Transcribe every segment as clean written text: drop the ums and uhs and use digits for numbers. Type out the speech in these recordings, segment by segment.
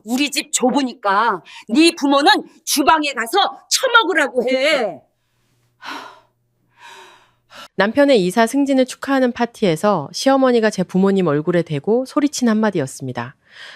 우리 집 좁으니까 네 부모는 주방에 가서 처먹으라고 해. 남편의 이사 승진을 축하하는 파티에서 시어머니가 제 부모님 얼굴에 대고 소리친 한마디였습니다.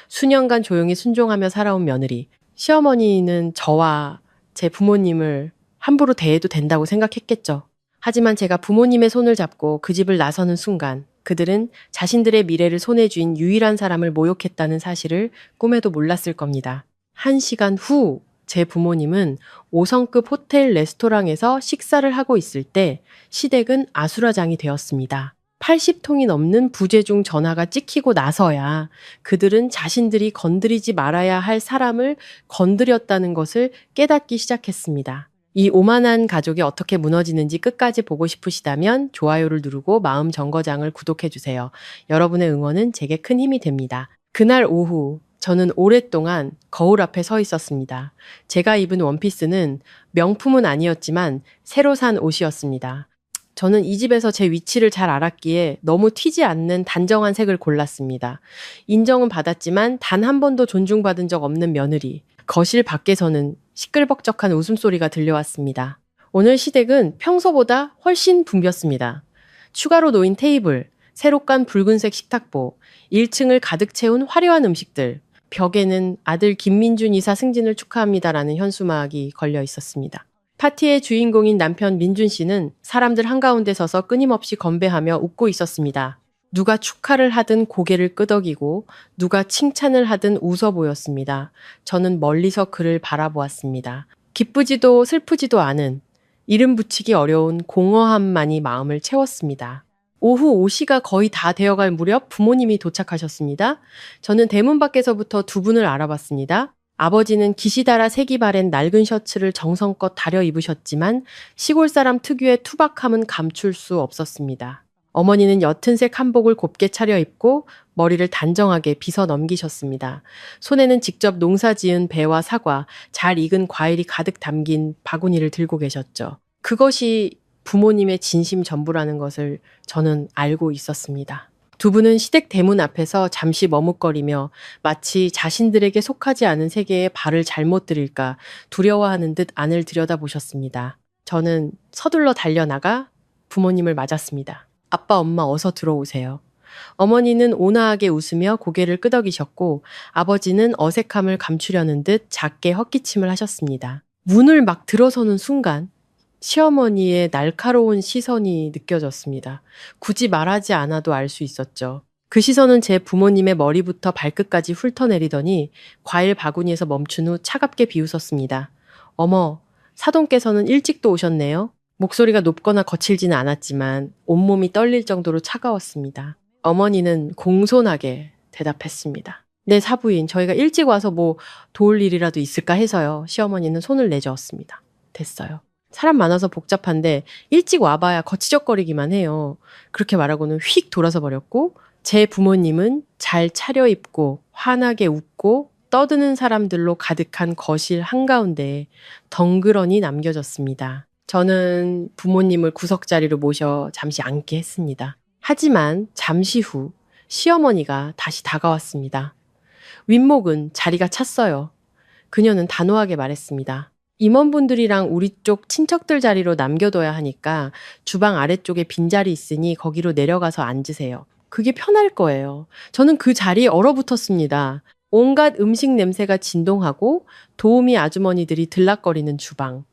수년간 조용히 순종하며 살아온 며느리. 시어머니는 저와 제 부모님을 함부로 대해도 된다고 생각했겠죠. 하지만 제가 부모님의 손을 잡고 그 집을 나서는 순간 그들은 자신들의 미래를 손에 쥔 유일한 사람을 모욕했다는 사실을 꿈에도 몰랐을 겁니다. 1시간 후 제 부모님은 5성급 호텔 레스토랑에서 식사를 하고 있을 때 시댁은 아수라장이 되었습니다. 80통이 넘는 부재중 전화가 찍히고 나서야 그들은 자신들이 건드리지 말아야 할 사람을 건드렸다는 것을 깨닫기 시작했습니다. 이 오만한 가족이 어떻게 무너지는지 끝까지 보고 싶으시다면 좋아요를 누르고 마음 정거장을 구독해주세요. 여러분의 응원은 제게 큰 힘이 됩니다. 그날 오후 저는 오랫동안 거울 앞에 서 있었습니다. 제가 입은 원피스는 명품은 아니었지만 새로 산 옷이었습니다. 저는 이 집에서 제 위치를 잘 알았기에 너무 튀지 않는 단정한 색을 골랐습니다. 인정은 받았지만 단 한 번도 존중받은 적 없는 며느리. 거실 밖에서는 시끌벅적한 웃음소리가 들려왔습니다. 오늘 시댁은 평소보다 훨씬 붐볐습니다. 추가로 놓인 테이블, 새로 깐 붉은색 식탁보, 1층을 가득 채운 화려한 음식들, 벽에는 아들 김민준 이사 승진을 축하합니다라는 현수막이 걸려 있었습니다. 파티의 주인공인 남편 민준 씨는 사람들 한가운데 서서 끊임없이 건배하며 웃고 있었습니다. 누가 축하를 하든 고개를 끄덕이고 누가 칭찬을 하든 웃어 보였습니다. 저는 멀리서 그를 바라보았습니다. 기쁘지도 슬프지도 않은 이름 붙이기 어려운 공허함만이 마음을 채웠습니다. 오후 5시가 거의 다 되어갈 무렵 부모님이 도착하셨습니다. 저는 대문 밖에서부터 두 분을 알아봤습니다. 아버지는 기시다라 색이 바랜 낡은 셔츠를 정성껏 다려 입으셨지만 시골 사람 특유의 투박함은 감출 수 없었습니다. 어머니는 옅은색 한복을 곱게 차려입고 머리를 단정하게 빗어 넘기셨습니다. 손에는 직접 농사지은 배와 사과, 잘 익은 과일이 가득 담긴 바구니를 들고 계셨죠. 그것이 부모님의 진심 전부라는 것을 저는 알고 있었습니다. 두 분은 시댁 대문 앞에서 잠시 머뭇거리며 마치 자신들에게 속하지 않은 세계에 발을 잘못 들일까 두려워하는 듯 안을 들여다보셨습니다. 저는 서둘러 달려나가 부모님을 맞았습니다. 아빠, 엄마 어서 들어오세요. 어머니는 온화하게 웃으며 고개를 끄덕이셨고 아버지는 어색함을 감추려는 듯 작게 헛기침을 하셨습니다. 문을 막 들어서는 순간 시어머니의 날카로운 시선이 느껴졌습니다. 굳이 말하지 않아도 알 수 있었죠. 그 시선은 제 부모님의 머리부터 발끝까지 훑어내리더니 과일 바구니에서 멈춘 후 차갑게 비웃었습니다. 어머, 사돈께서는 일찍도 오셨네요. 목소리가 높거나 거칠지는 않았지만 온몸이 떨릴 정도로 차가웠습니다. 어머니는 공손하게 대답했습니다. 네, 사부인, 저희가 일찍 와서 뭐 도울 일이라도 있을까 해서요. 시어머니는 손을 내저었습니다. 됐어요. 사람 많아서 복잡한데 일찍 와봐야 거치적거리기만 해요. 그렇게 말하고는 휙 돌아서 버렸고 제 부모님은 잘 차려입고 환하게 웃고 떠드는 사람들로 가득한 거실 한가운데에 덩그러니 남겨졌습니다. 저는 부모님을 구석자리로 모셔 잠시 앉게 했습니다. 하지만 잠시 후 시어머니가 다시 다가왔습니다. 윗목은 자리가 찼어요. 그녀는 단호하게 말했습니다. 임원분들이랑 우리 쪽 친척들 자리로 남겨둬야 하니까 주방 아래쪽에 빈자리 있으니 거기로 내려가서 앉으세요. 그게 편할 거예요. 저는 그 자리에 얼어붙었습니다. 온갖 음식 냄새가 진동하고 도우미 아주머니들이 들락거리는 주방.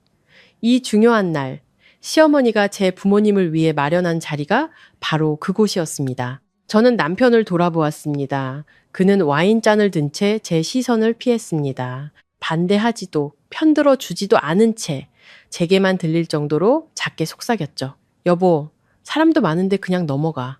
이 중요한 날, 시어머니가 제 부모님을 위해 마련한 자리가 바로 그곳이었습니다. 저는 남편을 돌아보았습니다. 그는 와인잔을 든 채 제 시선을 피했습니다. 반대하지도 편들어 주지도 않은 채 제게만 들릴 정도로 작게 속삭였죠. 여보, 사람도 많은데 그냥 넘어가.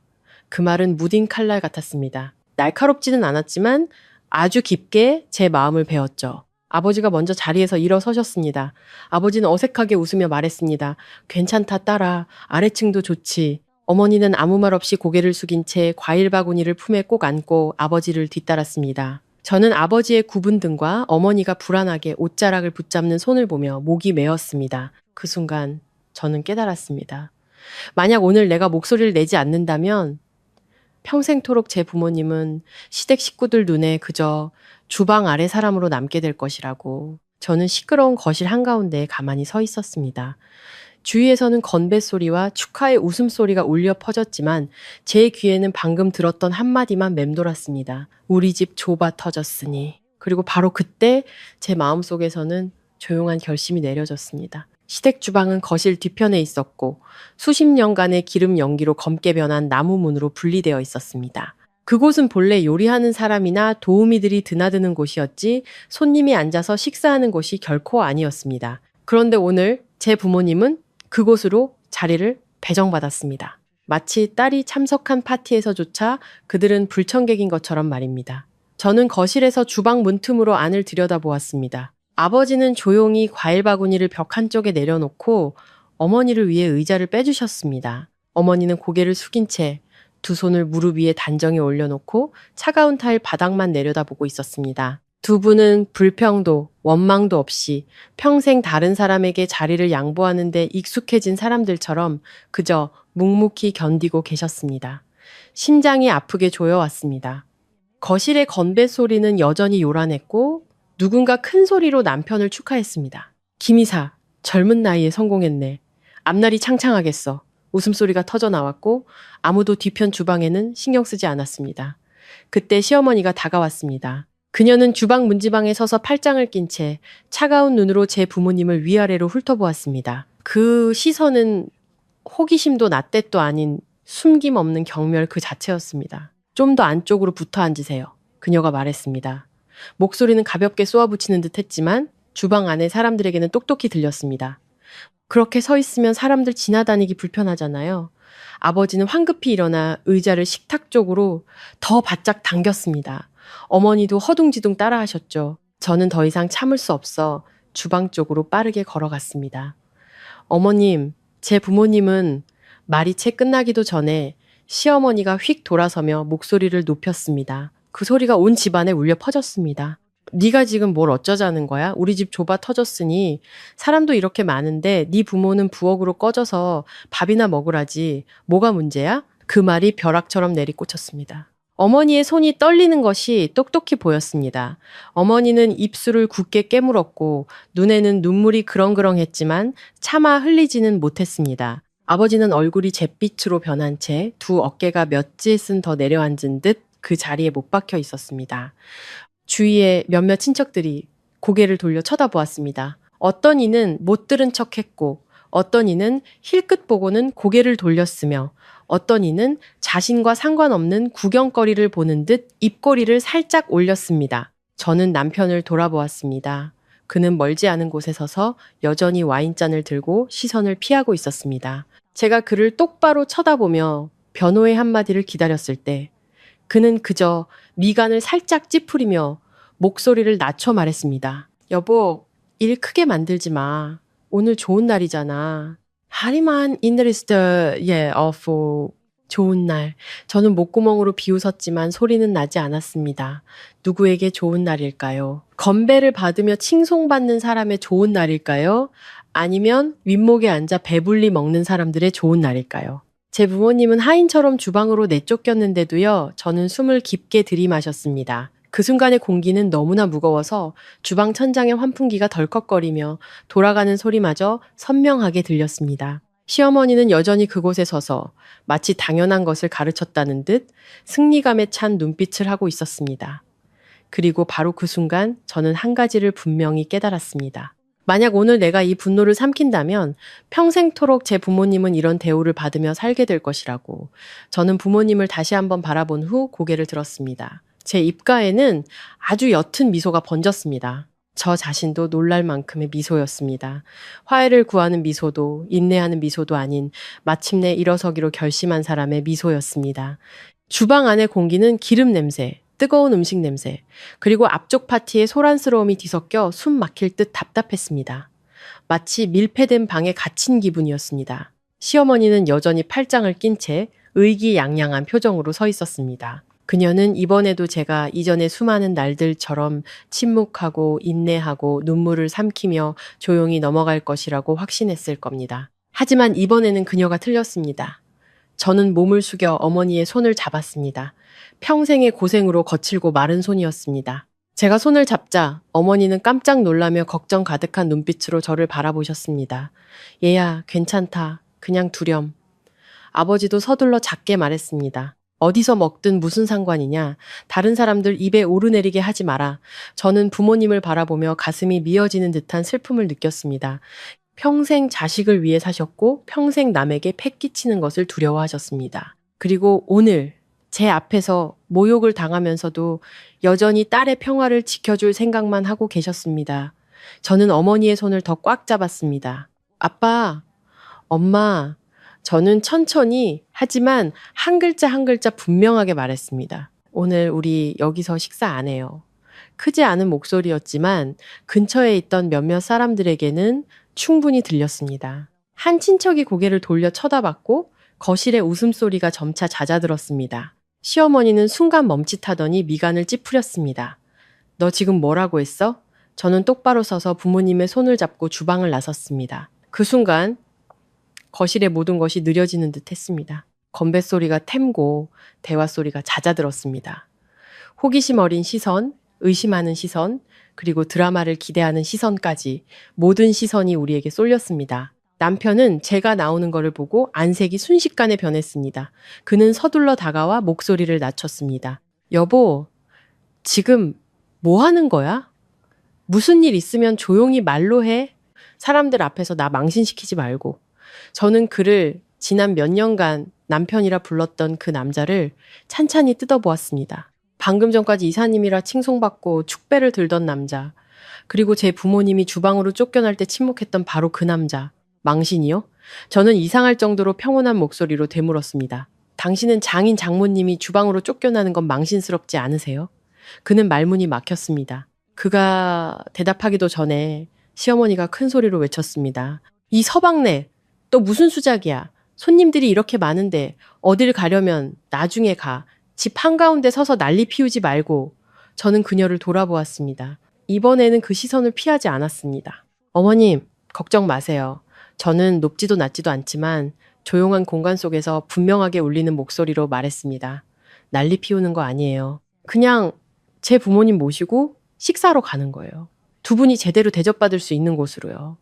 그 말은 무딘 칼날 같았습니다. 날카롭지는 않았지만 아주 깊게 제 마음을 베었죠. 아버지가 먼저 자리에서 일어서셨습니다. 아버지는 어색하게 웃으며 말했습니다. 괜찮다 딸아. 아래층도 좋지. 어머니는 아무 말 없이 고개를 숙인 채 과일 바구니를 품에 꼭 안고 아버지를 뒤따랐습니다. 저는 아버지의 굽은 등과 어머니가 불안하게 옷자락을 붙잡는 손을 보며 목이 메었습니다. 그 순간 저는 깨달았습니다. 만약 오늘 내가 목소리를 내지 않는다면 평생토록 제 부모님은 시댁 식구들 눈에 그저 주방 아래 사람으로 남게 될 것이라고. 저는 시끄러운 거실 한가운데에 가만히 서 있었습니다. 주위에서는 건배 소리와 축하의 웃음소리가 울려 퍼졌지만 제 귀에는 방금 들었던 한마디만 맴돌았습니다. 우리 집 좁아 터졌으니. 그리고 바로 그때 제 마음속에서는 조용한 결심이 내려졌습니다. 시댁 주방은 거실 뒤편에 있었고 수십 년간의 기름 연기로 검게 변한 나무 문으로 분리되어 있었습니다. 그곳은 본래 요리하는 사람이나 도우미들이 드나드는 곳이었지 손님이 앉아서 식사하는 곳이 결코 아니었습니다. 그런데 오늘 제 부모님은 그곳으로 자리를 배정받았습니다. 마치 딸이 참석한 파티에서조차 그들은 불청객인 것처럼 말입니다. 저는 거실에서 주방 문틈으로 안을 들여다보았습니다. 아버지는 조용히 과일 바구니를 벽 한쪽에 내려놓고 어머니를 위해 의자를 빼주셨습니다. 어머니는 고개를 숙인 채 두 손을 무릎 위에 단정히 올려놓고 차가운 타일 바닥만 내려다보고 있었습니다. 두 분은 불평도 원망도 없이 평생 다른 사람에게 자리를 양보하는 데 익숙해진 사람들처럼 그저 묵묵히 견디고 계셨습니다. 심장이 아프게 조여왔습니다. 거실의 건배 소리는 여전히 요란했고 누군가 큰 소리로 남편을 축하했습니다. 김이사, 젊은 나이에 성공했네. 앞날이 창창하겠어. 웃음소리가 터져 나왔고 아무도 뒤편 주방에는 신경 쓰지 않았습니다. 그때 시어머니가 다가왔습니다. 그녀는 주방 문지방에 서서 팔짱을 낀 채 차가운 눈으로 제 부모님을 위아래로 훑어보았습니다. 그 시선은 호기심도 낯댓도 아닌 숨김없는 경멸 그 자체였습니다. 좀 더 안쪽으로 붙어 앉으세요. 그녀가 말했습니다. 목소리는 가볍게 쏘아붙이는 듯 했지만 주방 안에 사람들에게는 똑똑히 들렸습니다. 그렇게 서 있으면 사람들 지나다니기 불편하잖아요. 아버지는 황급히 일어나 의자를 식탁 쪽으로 더 바짝 당겼습니다. 어머니도 허둥지둥 따라하셨죠. 저는 더 이상 참을 수 없어 주방 쪽으로 빠르게 걸어갔습니다. 어머님, 제 부모님은 말이 채 끝나기도 전에 시어머니가 휙 돌아서며 목소리를 높였습니다. 그 소리가 온 집안에 울려 퍼졌습니다. 네가 지금 뭘 어쩌자는 거야? 우리 집 좁아 터졌으니 사람도 이렇게 많은데 네 부모는 부엌으로 꺼져서 밥이나 먹으라지. 뭐가 문제야? 그 말이 벼락처럼 내리꽂혔습니다. 어머니의 손이 떨리는 것이 똑똑히 보였습니다. 어머니는 입술을 굳게 깨물었고 눈에는 눈물이 그렁그렁했지만 차마 흘리지는 못했습니다. 아버지는 얼굴이 잿빛으로 변한 채 두 어깨가 몇 지에슨 더 내려앉은 듯 그 자리에 못 박혀 있었습니다. 주위에 몇몇 친척들이 고개를 돌려 쳐다보았습니다. 어떤 이는 못 들은 척했고 어떤 이는 힐끗 보고는 고개를 돌렸으며 어떤 이는 자신과 상관없는 구경거리를 보는 듯 입꼬리를 살짝 올렸습니다. 저는 남편을 돌아보았습니다. 그는 멀지 않은 곳에 서서 여전히 와인잔을 들고 시선을 피하고 있었습니다. 제가 그를 똑바로 쳐다보며 변호의 한마디를 기다렸을 때 그는 그저 미간을 살짝 찌푸리며 목소리를 낮춰 말했습니다. 여보, 일 크게 만들지 마. 오늘 좋은 날이잖아. 하리만 인드리스터 of 좋은 날. 저는 목구멍으로 비웃었지만 소리는 나지 않았습니다. 누구에게 좋은 날일까요? 건배를 받으며 칭송받는 사람의 좋은 날일까요? 아니면 윗목에 앉아 배불리 먹는 사람들의 좋은 날일까요? 제 부모님은 하인처럼 주방으로 내쫓겼는데도요, 저는 숨을 깊게 들이마셨습니다. 그 순간의 공기는 너무나 무거워서 주방 천장의 환풍기가 덜컥거리며 돌아가는 소리마저 선명하게 들렸습니다. 시어머니는 여전히 그곳에 서서 마치 당연한 것을 가르쳤다는 듯 승리감에 찬 눈빛을 하고 있었습니다. 그리고 바로 그 순간 저는 한 가지를 분명히 깨달았습니다. 만약 오늘 내가 이 분노를 삼킨다면 평생토록 제 부모님은 이런 대우를 받으며 살게 될 것이라고. 저는 부모님을 다시 한번 바라본 후 고개를 들었습니다. 제 입가에는 아주 옅은 미소가 번졌습니다. 저 자신도 놀랄 만큼의 미소였습니다. 화해를 구하는 미소도 인내하는 미소도 아닌 마침내 일어서기로 결심한 사람의 미소였습니다. 주방 안의 공기는 기름 냄새, 뜨거운 음식 냄새, 그리고 앞쪽 파티의 소란스러움이 뒤섞여 숨 막힐 듯 답답했습니다. 마치 밀폐된 방에 갇힌 기분이었습니다. 시어머니는 여전히 팔짱을 낀 채 의기양양한 표정으로 서 있었습니다. 그녀는 이번에도 제가 이전의 수많은 날들처럼 침묵하고 인내하고 눈물을 삼키며 조용히 넘어갈 것이라고 확신했을 겁니다. 하지만 이번에는 그녀가 틀렸습니다. 저는 몸을 숙여 어머니의 손을 잡았습니다. 평생의 고생으로 거칠고 마른 손이었습니다. 제가 손을 잡자 어머니는 깜짝 놀라며 걱정 가득한 눈빛으로 저를 바라보셨습니다. 얘야, 괜찮다. 그냥 두렴. 아버지도 서둘러 작게 말했습니다. 어디서 먹든 무슨 상관이냐. 다른 사람들 입에 오르내리게 하지 마라. 저는 부모님을 바라보며 가슴이 미어지는 듯한 슬픔을 느꼈습니다. 평생 자식을 위해 사셨고 평생 남에게 패 끼치는 것을 두려워하셨습니다. 그리고 오늘 제 앞에서 모욕을 당하면서도 여전히 딸의 평화를 지켜줄 생각만 하고 계셨습니다. 저는 어머니의 손을 더 꽉 잡았습니다. 아빠, 엄마, 저는 천천히 하지만 한 글자 한 글자 분명하게 말했습니다. 오늘 우리 여기서 식사 안 해요. 크지 않은 목소리였지만 근처에 있던 몇몇 사람들에게는 충분히 들렸습니다. 한 친척이 고개를 돌려 쳐다봤고 거실에 웃음소리가 점차 잦아들었습니다. 시어머니는 순간 멈칫하더니 미간을 찌푸렸습니다. 너 지금 뭐라고 했어? 저는 똑바로 서서 부모님의 손을 잡고 주방을 나섰습니다. 그 순간 거실의 모든 것이 느려지는 듯 했습니다. 건배 소리가 템고 대화 소리가 잦아들었습니다. 호기심 어린 시선, 의심하는 시선, 그리고 드라마를 기대하는 시선까지 모든 시선이 우리에게 쏠렸습니다. 남편은 제가 나오는 것을 보고 안색이 순식간에 변했습니다. 그는 서둘러 다가와 목소리를 낮췄습니다. 여보, 지금 뭐 하는 거야? 무슨 일 있으면 조용히 말로 해. 사람들 앞에서 나 망신시키지 말고. 저는 그를 지난 몇 년간 남편이라 불렀던 그 남자를 찬찬히 뜯어보았습니다. 방금 전까지 이사님이라 칭송받고 축배를 들던 남자, 그리고 제 부모님이 주방으로 쫓겨날 때 침묵했던 바로 그 남자. 망신이요? 저는 이상할 정도로 평온한 목소리로 되물었습니다. 당신은 장인 장모님이 주방으로 쫓겨나는 건 망신스럽지 않으세요? 그는 말문이 막혔습니다. 그가 대답하기도 전에 시어머니가 큰 소리로 외쳤습니다. 이 서방네, 또 무슨 수작이야? 손님들이 이렇게 많은데 어딜 가려면 나중에 가. 집 한가운데 서서 난리 피우지 말고. 저는 그녀를 돌아보았습니다. 이번에는 그 시선을 피하지 않았습니다. 어머님, 걱정 마세요. 저는 높지도 낮지도 않지만 조용한 공간 속에서 분명하게 울리는 목소리로 말했습니다. 난리 피우는 거 아니에요. 그냥 제 부모님 모시고 식사로 가는 거예요. 두 분이 제대로 대접받을 수 있는 곳으로요.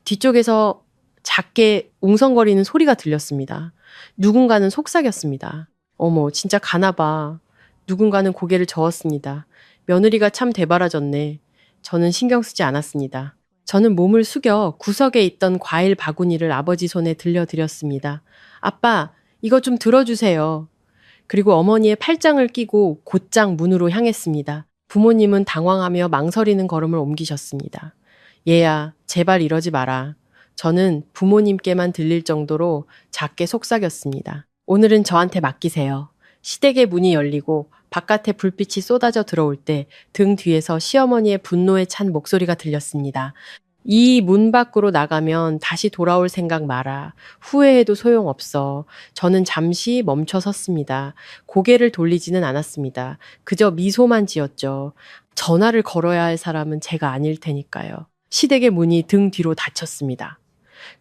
뒤쪽에서 작게 웅성거리는 소리가 들렸습니다. 누군가는 속삭였습니다. 어머, 진짜 가나 봐. 누군가는 고개를 저었습니다. 며느리가 참 대바라졌네. 저는 신경 쓰지 않았습니다. 저는 몸을 숙여 구석에 있던 과일 바구니를 아버지 손에 들려드렸습니다. 아빠, 이거 좀 들어주세요. 그리고 어머니의 팔짱을 끼고 곧장 문으로 향했습니다. 부모님은 당황하며 망설이는 걸음을 옮기셨습니다. 얘야, 제발 이러지 마라. 저는 부모님께만 들릴 정도로 작게 속삭였습니다. 오늘은 저한테 맡기세요. 시댁의 문이 열리고 바깥에 불빛이 쏟아져 들어올 때 등 뒤에서 시어머니의 분노에 찬 목소리가 들렸습니다. 이 문 밖으로 나가면 다시 돌아올 생각 마라. 후회해도 소용없어. 저는 잠시 멈춰 섰습니다. 고개를 돌리지는 않았습니다. 그저 미소만 지었죠. 전화를 걸어야 할 사람은 제가 아닐 테니까요. 시댁의 문이 등 뒤로 닫혔습니다.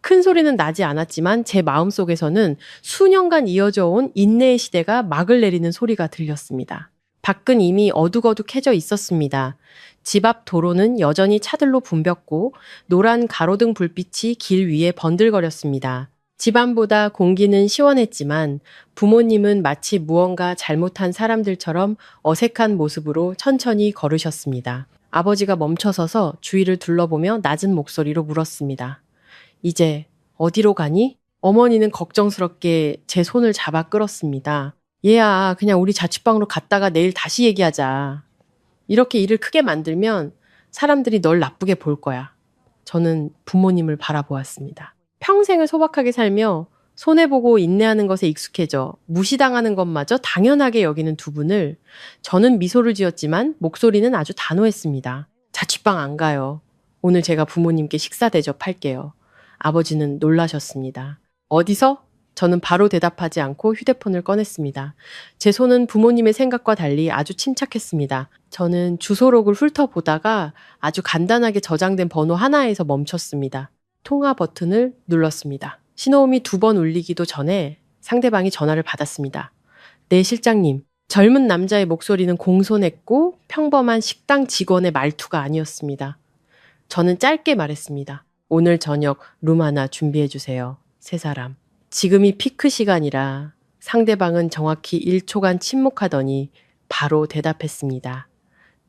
큰 소리는 나지 않았지만 제 마음속에서는 수년간 이어져 온 인내의 시대가 막을 내리는 소리가 들렸습니다. 밖은 이미 어둑어둑해져 있었습니다. 집 앞 도로는 여전히 차들로 붐볐고 노란 가로등 불빛이 길 위에 번들거렸습니다. 집안보다 공기는 시원했지만 부모님은 마치 무언가 잘못한 사람들처럼 어색한 모습으로 천천히 걸으셨습니다. 아버지가 멈춰서서 주위를 둘러보며 낮은 목소리로 물었습니다. 이제 어디로 가니? 어머니는 걱정스럽게 제 손을 잡아 끌었습니다. 얘야, 그냥 우리 자취방으로 갔다가 내일 다시 얘기하자. 이렇게 일을 크게 만들면 사람들이 널 나쁘게 볼 거야. 저는 부모님을 바라보았습니다. 평생을 소박하게 살며 손해보고 인내하는 것에 익숙해져 무시당하는 것마저 당연하게 여기는 두 분을 저는 미소를 지었지만 목소리는 아주 단호했습니다. 자취방 안 가요. 오늘 제가 부모님께 식사 대접할게요. 아버지는 놀라셨습니다. 어디서? 저는 바로 대답하지 않고 휴대폰을 꺼냈습니다. 제 손은 부모님의 생각과 달리 아주 침착했습니다. 저는 주소록을 훑어보다가 아주 간단하게 저장된 번호 하나에서 멈췄습니다. 통화 버튼을 눌렀습니다. 신호음이 2번 울리기도 전에 상대방이 전화를 받았습니다. 네, 실장님. 젊은 남자의 목소리는 공손했고 평범한 식당 직원의 말투가 아니었습니다. 저는 짧게 말했습니다. 오늘 저녁 룸 하나 준비해 주세요. 세 사람. 지금이 피크 시간이라 상대방은 정확히 1초간 침묵하더니 바로 대답했습니다.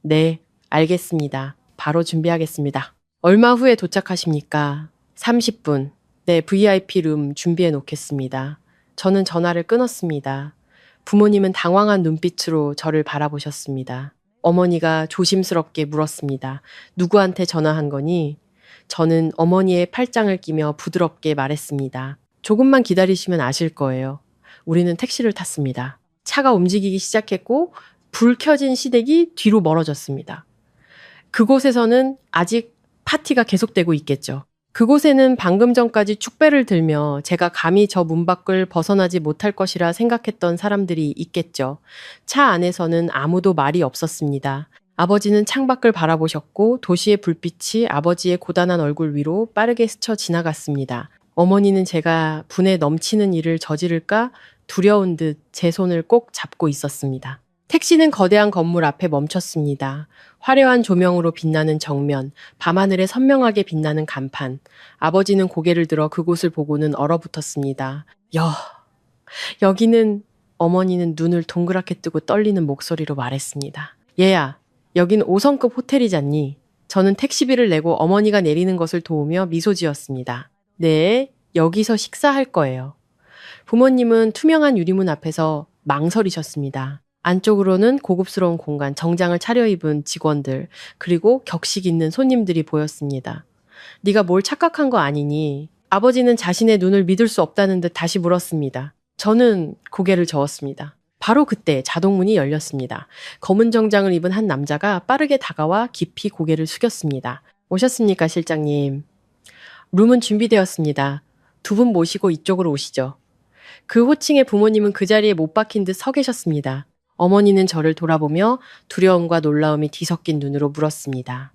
네, 알겠습니다. 바로 준비하겠습니다. 얼마 후에 도착하십니까? 30분. 네, VIP 룸 준비해 놓겠습니다. 저는 전화를 끊었습니다. 부모님은 당황한 눈빛으로 저를 바라보셨습니다. 어머니가 조심스럽게 물었습니다. 누구한테 전화한 거니? 저는 어머니의 팔짱을 끼며 부드럽게 말했습니다. 조금만 기다리시면 아실 거예요. 우리는 택시를 탔습니다. 차가 움직이기 시작했고 불 켜진 시댁이 뒤로 멀어졌습니다. 그곳에서는 아직 파티가 계속되고 있겠죠. 그곳에는 방금 전까지 축배를 들며 제가 감히 저 문 밖을 벗어나지 못할 것이라 생각했던 사람들이 있겠죠. 차 안에서는 아무도 말이 없었습니다. 아버지는 창밖을 바라보셨고 도시의 불빛이 아버지의 고단한 얼굴 위로 빠르게 스쳐 지나갔습니다. 어머니는 제가 분에 넘치는 일을 저지를까 두려운 듯 제 손을 꼭 잡고 있었습니다. 택시는 거대한 건물 앞에 멈췄습니다. 화려한 조명으로 빛나는 정면, 밤하늘에 선명하게 빛나는 간판. 아버지는 고개를 들어 그곳을 보고는 얼어붙었습니다. 여기는 어머니는 눈을 동그랗게 뜨고 떨리는 목소리로 말했습니다. 얘야, 여긴 5성급 호텔이잖니. 저는 택시비를 내고 어머니가 내리는 것을 도우며 미소 지었습니다. 네, 여기서 식사할 거예요. 부모님은 투명한 유리문 앞에서 망설이셨습니다. 안쪽으로는 고급스러운 공간, 정장을 차려입은 직원들, 그리고 격식 있는 손님들이 보였습니다. 네가 뭘 착각한 거 아니니? 아버지는 자신의 눈을 믿을 수 없다는 듯 다시 물었습니다. 저는 고개를 저었습니다. 바로 그때 자동문이 열렸습니다. 검은 정장을 입은 한 남자가 빠르게 다가와 깊이 고개를 숙였습니다. 오셨습니까, 실장님? 룸은 준비되었습니다. 두 분 모시고 이쪽으로 오시죠. 그 호칭에 부모님은 그 자리에 못 박힌 듯 서 계셨습니다. 어머니는 저를 돌아보며 두려움과 놀라움이 뒤섞인 눈으로 물었습니다.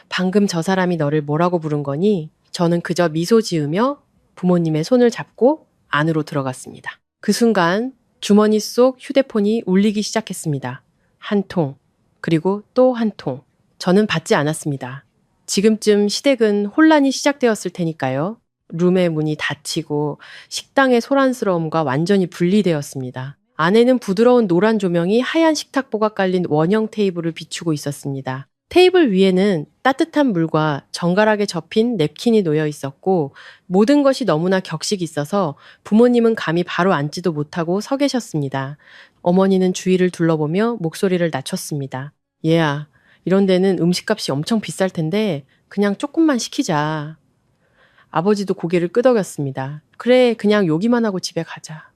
방금 저 사람이 너를 뭐라고 부른 거니? 저는 그저 미소 지으며 부모님의 손을 잡고 안으로 들어갔습니다. 그 순간 주머니 속 휴대폰이 울리기 시작했습니다. 한 통, 그리고 또 한 통. 저는 받지 않았습니다. 지금쯤 시댁은 혼란이 시작되었을 테니까요. 룸의 문이 닫히고 식당의 소란스러움과 완전히 분리되었습니다. 안에는 부드러운 노란 조명이 하얀 식탁보가 깔린 원형 테이블을 비추고 있었습니다. 테이블 위에는 따뜻한 물과 정갈하게 접힌 냅킨이 놓여 있었고 모든 것이 너무나 격식 있어서 부모님은 감히 바로 앉지도 못하고 서 계셨습니다. 어머니는 주위를 둘러보며 목소리를 낮췄습니다. 얘야, 이런 데는 음식값이 엄청 비쌀 텐데 그냥 조금만 시키자. 아버지도 고개를 끄덕였습니다. 그래, 그냥 요기만 하고 집에 가자.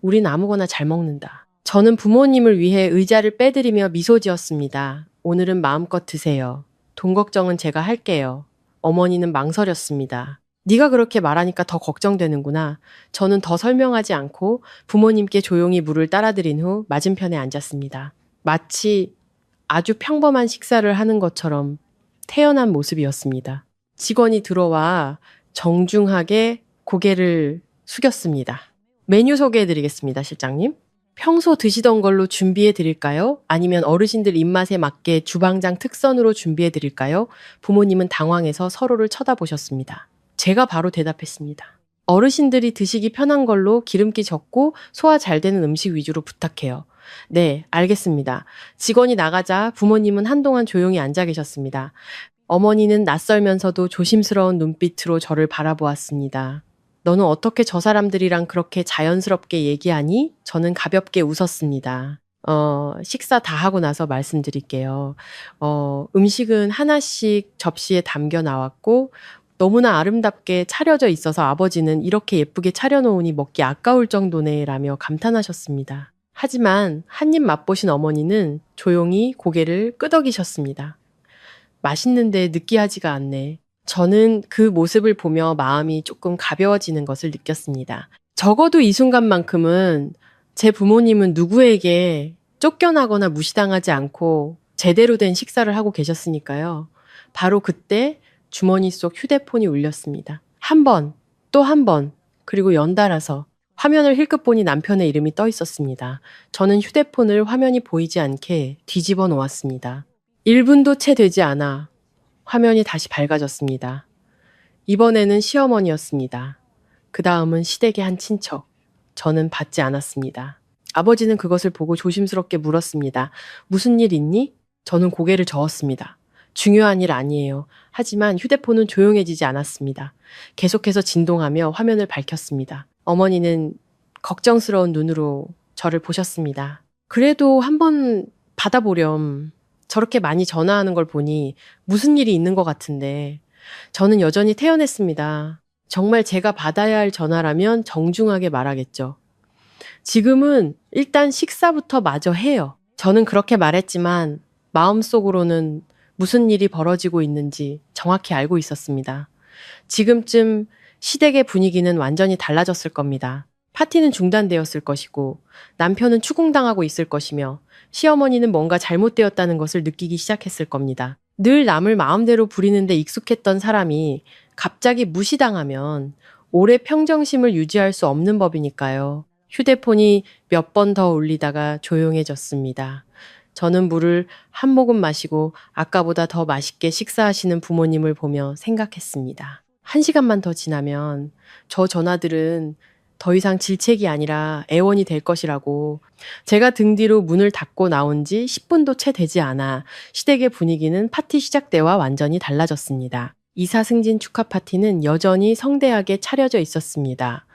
우린 아무거나 잘 먹는다. 저는 부모님을 위해 의자를 빼드리며 미소 지었습니다. 오늘은 마음껏 드세요. 돈 걱정은 제가 할게요. 어머니는 망설였습니다. 네가 그렇게 말하니까 더 걱정되는구나. 저는 더 설명하지 않고 부모님께 조용히 물을 따라드린 후 맞은편에 앉았습니다. 마치 아주 평범한 식사를 하는 것처럼 태연한 모습이었습니다. 직원이 들어와 정중하게 고개를 숙였습니다. 메뉴 소개해드리겠습니다, 실장님. 평소 드시던 걸로 준비해드릴까요? 아니면 어르신들 입맛에 맞게 주방장 특선으로 준비해드릴까요? 부모님은 당황해서 서로를 쳐다보셨습니다. 제가 바로 대답했습니다. 어르신들이 드시기 편한 걸로 기름기 적고 소화 잘 되는 음식 위주로 부탁해요. 네, 알겠습니다. 직원이 나가자 부모님은 한동안 조용히 앉아 계셨습니다. 어머니는 낯설면서도 조심스러운 눈빛으로 저를 바라보았습니다. 너는 어떻게 저 사람들이랑 그렇게 자연스럽게 얘기하니? 저는 가볍게 웃었습니다. 식사 다 하고 나서 말씀드릴게요. 음식은 하나씩 접시에 담겨 나왔고 너무나 아름답게 차려져 있어서 아버지는 이렇게 예쁘게 차려놓으니 먹기 아까울 정도네 라며 감탄하셨습니다. 하지만 한 입 맛보신 어머니는 조용히 고개를 끄덕이셨습니다. 맛있는데 느끼하지가 않네. 저는 그 모습을 보며 마음이 조금 가벼워지는 것을 느꼈습니다. 적어도 이 순간만큼은 제 부모님은 누구에게 쫓겨나거나 무시당하지 않고 제대로 된 식사를 하고 계셨으니까요. 바로 그때 주머니 속 휴대폰이 울렸습니다. 한 번, 또 한 번, 그리고 연달아서 화면을 힐끗 보니 남편의 이름이 떠 있었습니다. 저는 휴대폰을 화면이 보이지 않게 뒤집어 놓았습니다. 1분도 채 되지 않아 화면이 다시 밝아졌습니다. 이번에는 시어머니였습니다. 그 다음은 시댁의 한 친척. 저는 받지 않았습니다. 아버지는 그것을 보고 조심스럽게 물었습니다. 무슨 일 있니? 저는 고개를 저었습니다. 중요한 일 아니에요. 하지만 휴대폰은 조용해지지 않았습니다. 계속해서 진동하며 화면을 밝혔습니다. 어머니는 걱정스러운 눈으로 저를 보셨습니다. 그래도 한번 받아보렴. 저렇게 많이 전화하는 걸 보니 무슨 일이 있는 것 같은데. 저는 여전히 태연했습니다. 정말 제가 받아야 할 전화라면 정중하게 말하겠죠. 지금은 일단 식사부터 마저 해요. 저는 그렇게 말했지만 마음속으로는 무슨 일이 벌어지고 있는지 정확히 알고 있었습니다. 지금쯤 시댁의 분위기는 완전히 달라졌을 겁니다. 파티는 중단되었을 것이고 남편은 추궁당하고 있을 것이며 시어머니는 뭔가 잘못되었다는 것을 느끼기 시작했을 겁니다. 늘 남을 마음대로 부리는데 익숙했던 사람이 갑자기 무시당하면 오래 평정심을 유지할 수 없는 법이니까요. 휴대폰이 몇 번 더 울리다가 조용해졌습니다. 저는 물을 한 모금 마시고 아까보다 더 맛있게 식사하시는 부모님을 보며 생각했습니다. 1시간만 더 지나면 저 전화들은 더 이상 질책이 아니라 애원이 될 것이라고. 제가 등 뒤로 문을 닫고 나온 지 10분도 채 되지 않아 시댁의 분위기는 파티 시작 때와 완전히 달라졌습니다. 이사 승진 축하 파티는 여전히 성대하게 차려져 있었습니다.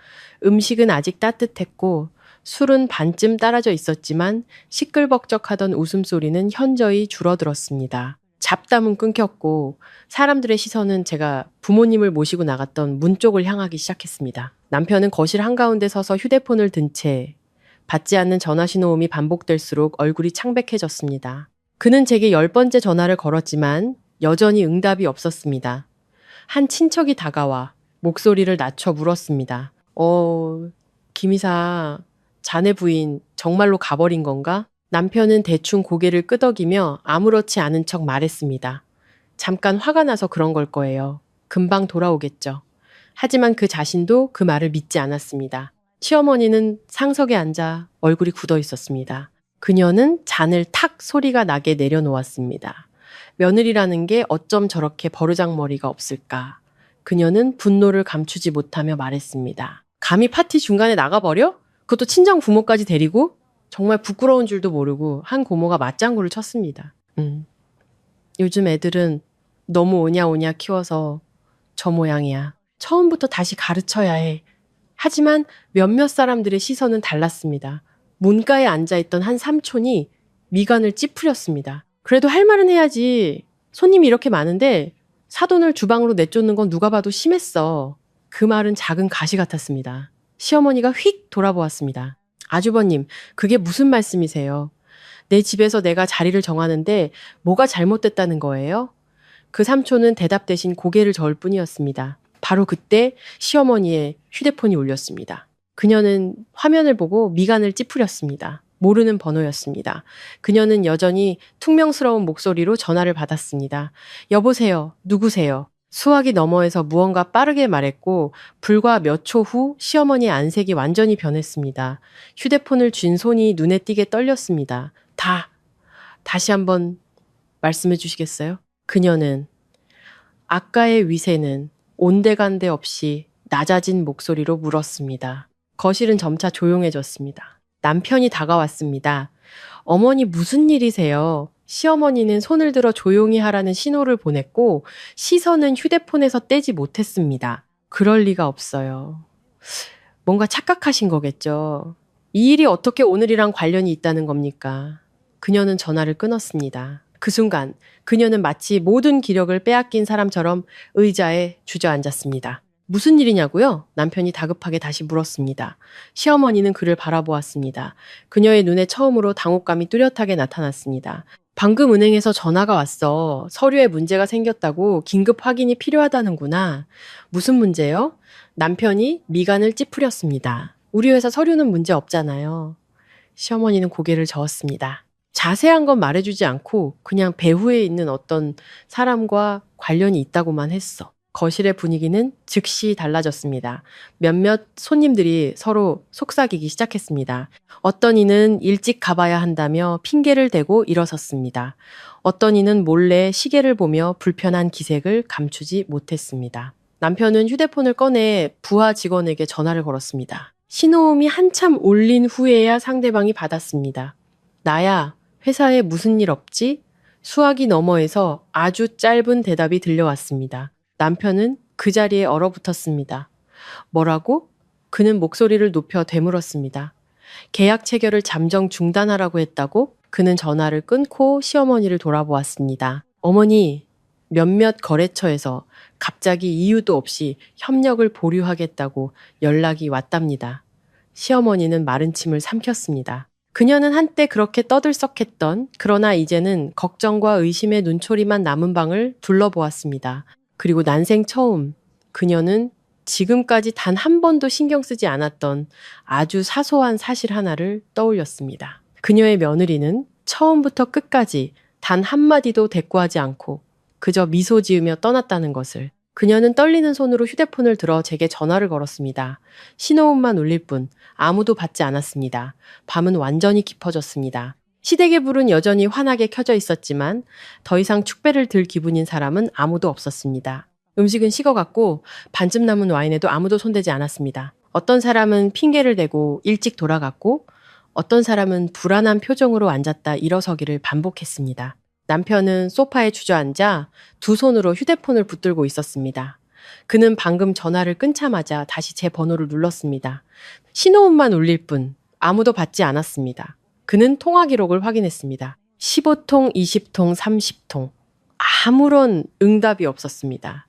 음식은 아직 따뜻했고 술은 반쯤 따라져 있었지만 시끌벅적하던 웃음소리는 현저히 줄어들었습니다. 잡담은 끊겼고 사람들의 시선은 제가 부모님을 모시고 나갔던 문 쪽을 향하기 시작했습니다. 남편은 거실 한가운데 서서 휴대폰을 든 채 받지 않는 전화 신호음이 반복될수록 얼굴이 창백해졌습니다. 그는 제게 10번째 전화를 걸었지만 여전히 응답이 없었습니다. 한 친척이 다가와 목소리를 낮춰 물었습니다. 김이사, 자네 부인 정말로 가버린 건가? 남편은 대충 고개를 끄덕이며 아무렇지 않은 척 말했습니다. 잠깐 화가 나서 그런 걸 거예요. 금방 돌아오겠죠. 하지만 그 자신도 그 말을 믿지 않았습니다. 시어머니는 상석에 앉아 얼굴이 굳어 있었습니다. 그녀는 잔을 탁 소리가 나게 내려놓았습니다. 며느리라는 게 어쩜 저렇게 버르장머리가 없을까. 그녀는 분노를 감추지 못하며 말했습니다. 감히 파티 중간에 나가버려? 그것도 친정 부모까지 데리고? 정말 부끄러운 줄도 모르고 한 고모가 맞장구를 쳤습니다. 요즘 애들은 너무 오냐오냐 키워서 저 모양이야. 처음부터 다시 가르쳐야 해. 하지만 몇몇 사람들의 시선은 달랐습니다. 문가에 앉아있던 한 삼촌이 미간을 찌푸렸습니다. 그래도 할 말은 해야지. 손님이 이렇게 많은데 사돈을 주방으로 내쫓는 건 누가 봐도 심했어. 그 말은 작은 가시 같았습니다. 시어머니가 휙 돌아보았습니다. 아주버님, 그게 무슨 말씀이세요? 내 집에서 내가 자리를 정하는데 뭐가 잘못됐다는 거예요? 그 삼촌은 대답 대신 고개를 저을 뿐이었습니다. 바로 그때 시어머니의 휴대폰이 울렸습니다. 그녀는 화면을 보고 미간을 찌푸렸습니다. 모르는 번호였습니다. 그녀는 여전히 퉁명스러운 목소리로 전화를 받았습니다. 여보세요. 누구세요? 수화기 너머에서 무언가 빠르게 말했고 불과 몇 초 후 시어머니의 안색이 완전히 변했습니다. 휴대폰을 쥔 손이 눈에 띄게 떨렸습니다. 다시 한번 말씀해 주시겠어요? 그녀는 아까의 위세는 온데간데 없이 낮아진 목소리로 물었습니다. 거실은 점차 조용해졌습니다. 남편이 다가왔습니다. 어머니 무슨 일이세요? 시어머니는 손을 들어 조용히 하라는 신호를 보냈고 시선은 휴대폰에서 떼지 못했습니다. 그럴 리가 없어요. 뭔가 착각하신 거겠죠. 이 일이 어떻게 오늘이랑 관련이 있다는 겁니까? 그녀는 전화를 끊었습니다. 그 순간 그녀는 마치 모든 기력을 빼앗긴 사람처럼 의자에 주저앉았습니다. 무슨 일이냐고요? 남편이 다급하게 다시 물었습니다. 시어머니는 그를 바라보았습니다. 그녀의 눈에 처음으로 당혹감이 뚜렷하게 나타났습니다. 방금 은행에서 전화가 왔어. 서류에 문제가 생겼다고 긴급 확인이 필요하다는구나. 무슨 문제요? 남편이 미간을 찌푸렸습니다. 우리 회사 서류는 문제 없잖아요. 시어머니는 고개를 저었습니다. 자세한 건 말해주지 않고 그냥 배후에 있는 어떤 사람과 관련이 있다고만 했어. 거실의 분위기는 즉시 달라졌습니다. 몇몇 손님들이 서로 속삭이기 시작했습니다. 어떤 이는 일찍 가봐야 한다며 핑계를 대고 일어섰습니다. 어떤 이는 몰래 시계를 보며 불편한 기색을 감추지 못했습니다. 남편은 휴대폰을 꺼내 부하 직원에게 전화를 걸었습니다. 신호음이 한참 울린 후에야 상대방이 받았습니다. 나야, 회사에 무슨 일 없지? 수화기 너머에서 아주 짧은 대답이 들려왔습니다. 남편은 그 자리에 얼어붙었습니다. 뭐라고? 그는 목소리를 높여 되물었습니다. 계약 체결을 잠정 중단하라고 했다고? 그는 전화를 끊고 시어머니를 돌아보았습니다. 어머니, 몇몇 거래처에서 갑자기 이유도 없이 협력을 보류하겠다고 연락이 왔답니다. 시어머니는 마른 침을 삼켰습니다. 그녀는 한때 그렇게 떠들썩했던, 그러나 이제는 걱정과 의심의 눈초리만 남은 방을 둘러보았습니다. 그리고 난생 처음 그녀는 지금까지 단 한 번도 신경 쓰지 않았던 아주 사소한 사실 하나를 떠올렸습니다. 그녀의 며느리는 처음부터 끝까지 단 한마디도 대꾸하지 않고 그저 미소 지으며 떠났다는 것을. 그녀는 떨리는 손으로 휴대폰을 들어 제게 전화를 걸었습니다. 신호음만 울릴 뿐 아무도 받지 않았습니다. 밤은 완전히 깊어졌습니다. 시댁의 불은 여전히 환하게 켜져 있었지만 더 이상 축배를 들 기분인 사람은 아무도 없었습니다. 음식은 식어갔고 반쯤 남은 와인에도 아무도 손대지 않았습니다. 어떤 사람은 핑계를 대고 일찍 돌아갔고 어떤 사람은 불안한 표정으로 앉았다 일어서기를 반복했습니다. 남편은 소파에 주저앉아 두 손으로 휴대폰을 붙들고 있었습니다. 그는 방금 전화를 끊자마자 다시 제 번호를 눌렀습니다. 신호음만 울릴 뿐 아무도 받지 않았습니다. 그는 통화 기록을 확인했습니다. 15통, 20통, 30통. 아무런 응답이 없었습니다.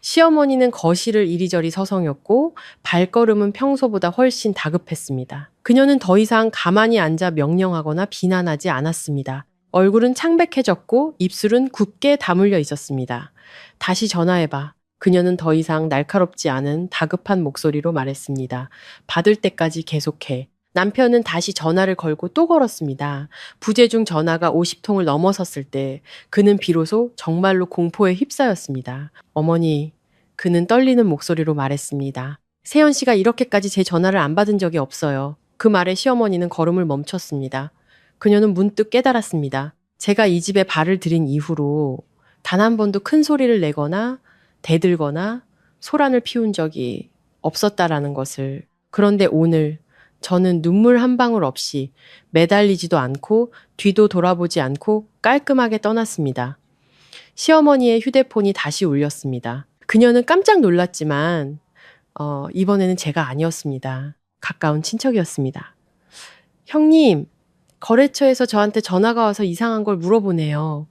시어머니는 거실을 이리저리 서성였고 발걸음은 평소보다 훨씬 다급했습니다. 그녀는 더 이상 가만히 앉아 명령하거나 비난하지 않았습니다. 얼굴은 창백해졌고 입술은 굳게 다물려 있었습니다. 다시 전화해봐. 그녀는 더 이상 날카롭지 않은 다급한 목소리로 말했습니다. 받을 때까지 계속해. 남편은 다시 전화를 걸고 또 걸었습니다. 부재중 전화가 50통을 넘어섰을 때 그는 비로소 정말로 공포에 휩싸였습니다. 어머니, 그는 떨리는 목소리로 말했습니다. 세연 씨가 이렇게까지 제 전화를 안 받은 적이 없어요. 그 말에 시어머니는 걸음을 멈췄습니다. 그녀는 문득 깨달았습니다. 제가 이 집에 발을 들인 이후로 단 한 번도 큰 소리를 내거나 대들거나 소란을 피운 적이 없었다라는 것을. 그런데 오늘 저는 눈물 한 방울 없이 매달리지도 않고 뒤도 돌아보지 않고 깔끔하게 떠났습니다. 시어머니의 휴대폰이 다시 울렸습니다. 그녀는 깜짝 놀랐지만 이번에는 제가 아니었습니다. 가까운 친척이었습니다. 형님, 거래처에서 저한테 전화가 와서 이상한 걸 물어보네요.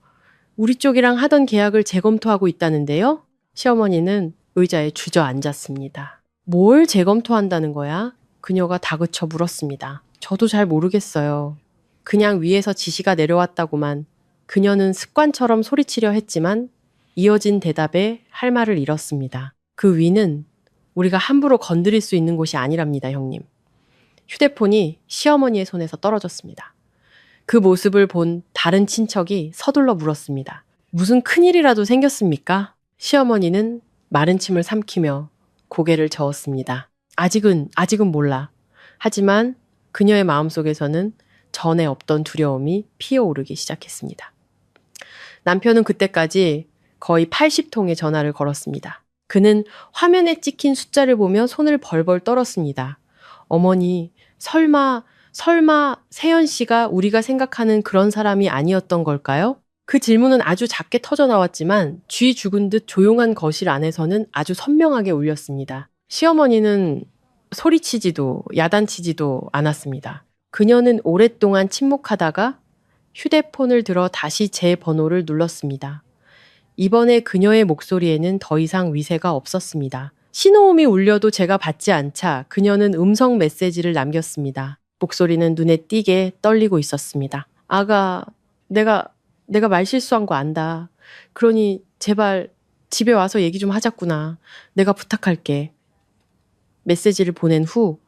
우리 쪽이랑 하던 계약을 재검토하고 있다는데요? 시어머니는 의자에 주저앉았습니다. 뭘 재검토한다는 거야? 그녀가 다그쳐 물었습니다. 저도 잘 모르겠어요. 그냥 위에서 지시가 내려왔다고만. 그녀는 습관처럼 소리치려 했지만 이어진 대답에 할 말을 잃었습니다. 그 위는 우리가 함부로 건드릴 수 있는 곳이 아니랍니다, 형님. 휴대폰이 시어머니의 손에서 떨어졌습니다. 그 모습을 본 다른 친척이 서둘러 물었습니다. 무슨 큰일이라도 생겼습니까? 시어머니는 마른 침을 삼키며 고개를 저었습니다. 아직은 몰라. 하지만 그녀의 마음속에서는 전에 없던 두려움이 피어오르기 시작했습니다. 남편은 그때까지 거의 80통의 전화를 걸었습니다. 그는 화면에 찍힌 숫자를 보며 손을 벌벌 떨었습니다. 어머니, 설마 세연 씨가 우리가 생각하는 그런 사람이 아니었던 걸까요? 그 질문은 아주 작게 터져 나왔지만 쥐 죽은 듯 조용한 거실 안에서는 아주 선명하게 울렸습니다. 시어머니는 소리치지도 야단치지도 않았습니다. 그녀는 오랫동안 침묵하다가 휴대폰을 들어 다시 제 번호를 눌렀습니다. 이번에 그녀의 목소리에는 더 이상 위세가 없었습니다. 신호음이 울려도 제가 받지 않자 그녀는 음성 메시지를 남겼습니다. 목소리는 눈에 띄게 떨리고 있었습니다. 아가, 내가 말실수한 거 안다. 그러니 제발 집에 와서 얘기 좀 하자꾸나. 내가 부탁할게. 메시지를 보낸 후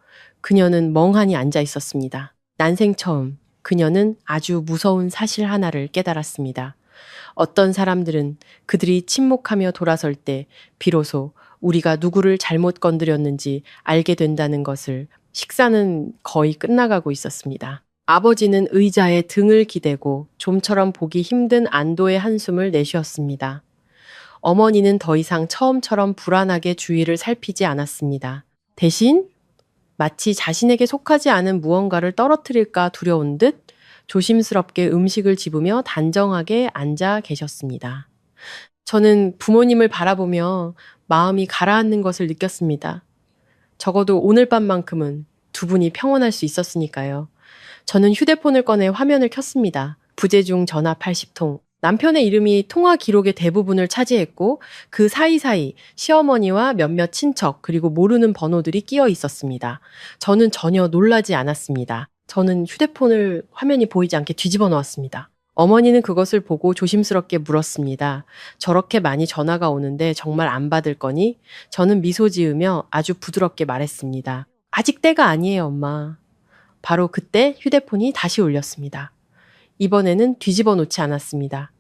그녀는 멍하니 앉아 있었습니다. 난생 처음 그녀는 아주 무서운 사실 하나를 깨달았습니다. 어떤 사람들은 그들이 침묵하며 돌아설 때 비로소 우리가 누구를 잘못 건드렸는지 알게 된다는 것을. 식사는 거의 끝나가고 있었습니다. 아버지는 의자에 등을 기대고 좀처럼 보기 힘든 안도의 한숨을 내쉬었습니다. 어머니는 더 이상 처음처럼 불안하게 주위를 살피지 않았습니다. 대신 마치 자신에게 속하지 않은 무언가를 떨어뜨릴까 두려운 듯 조심스럽게 음식을 집으며 단정하게 앉아 계셨습니다. 저는 부모님을 바라보며 마음이 가라앉는 것을 느꼈습니다. 적어도 오늘 밤만큼은 두 분이 평온할 수 있었으니까요. 저는 휴대폰을 꺼내 화면을 켰습니다. 부재중 전화 80통. 남편의 이름이 통화 기록의 대부분을 차지했고 그 사이사이 시어머니와 몇몇 친척 그리고 모르는 번호들이 끼어 있었습니다. 저는 전혀 놀라지 않았습니다. 저는 휴대폰을 화면이 보이지 않게 뒤집어 놓았습니다. 어머니는 그것을 보고 조심스럽게 물었습니다. 저렇게 많이 전화가 오는데 정말 안 받을 거니? 저는 미소 지으며 아주 부드럽게 말했습니다. 아직 때가 아니에요, 엄마. 바로 그때 휴대폰이 다시 울렸습니다. 이번에는 뒤집어 놓지 않았습니다.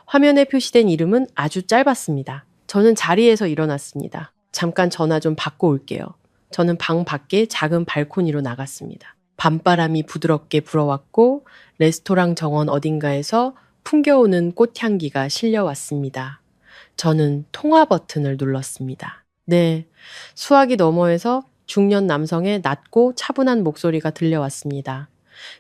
화면에 표시된 이름은 아주 짧았습니다. 저는 자리에서 일어났습니다. 잠깐 전화 좀 받고 올게요. 저는 방 밖에 작은 발코니로 나갔습니다. 밤바람이 부드럽게 불어왔고 레스토랑 정원 어딘가에서 풍겨오는 꽃향기가 실려왔습니다. 저는 통화 버튼을 눌렀습니다. 네, 수화기 너머에서 중년 남성의 낮고 차분한 목소리가 들려왔습니다.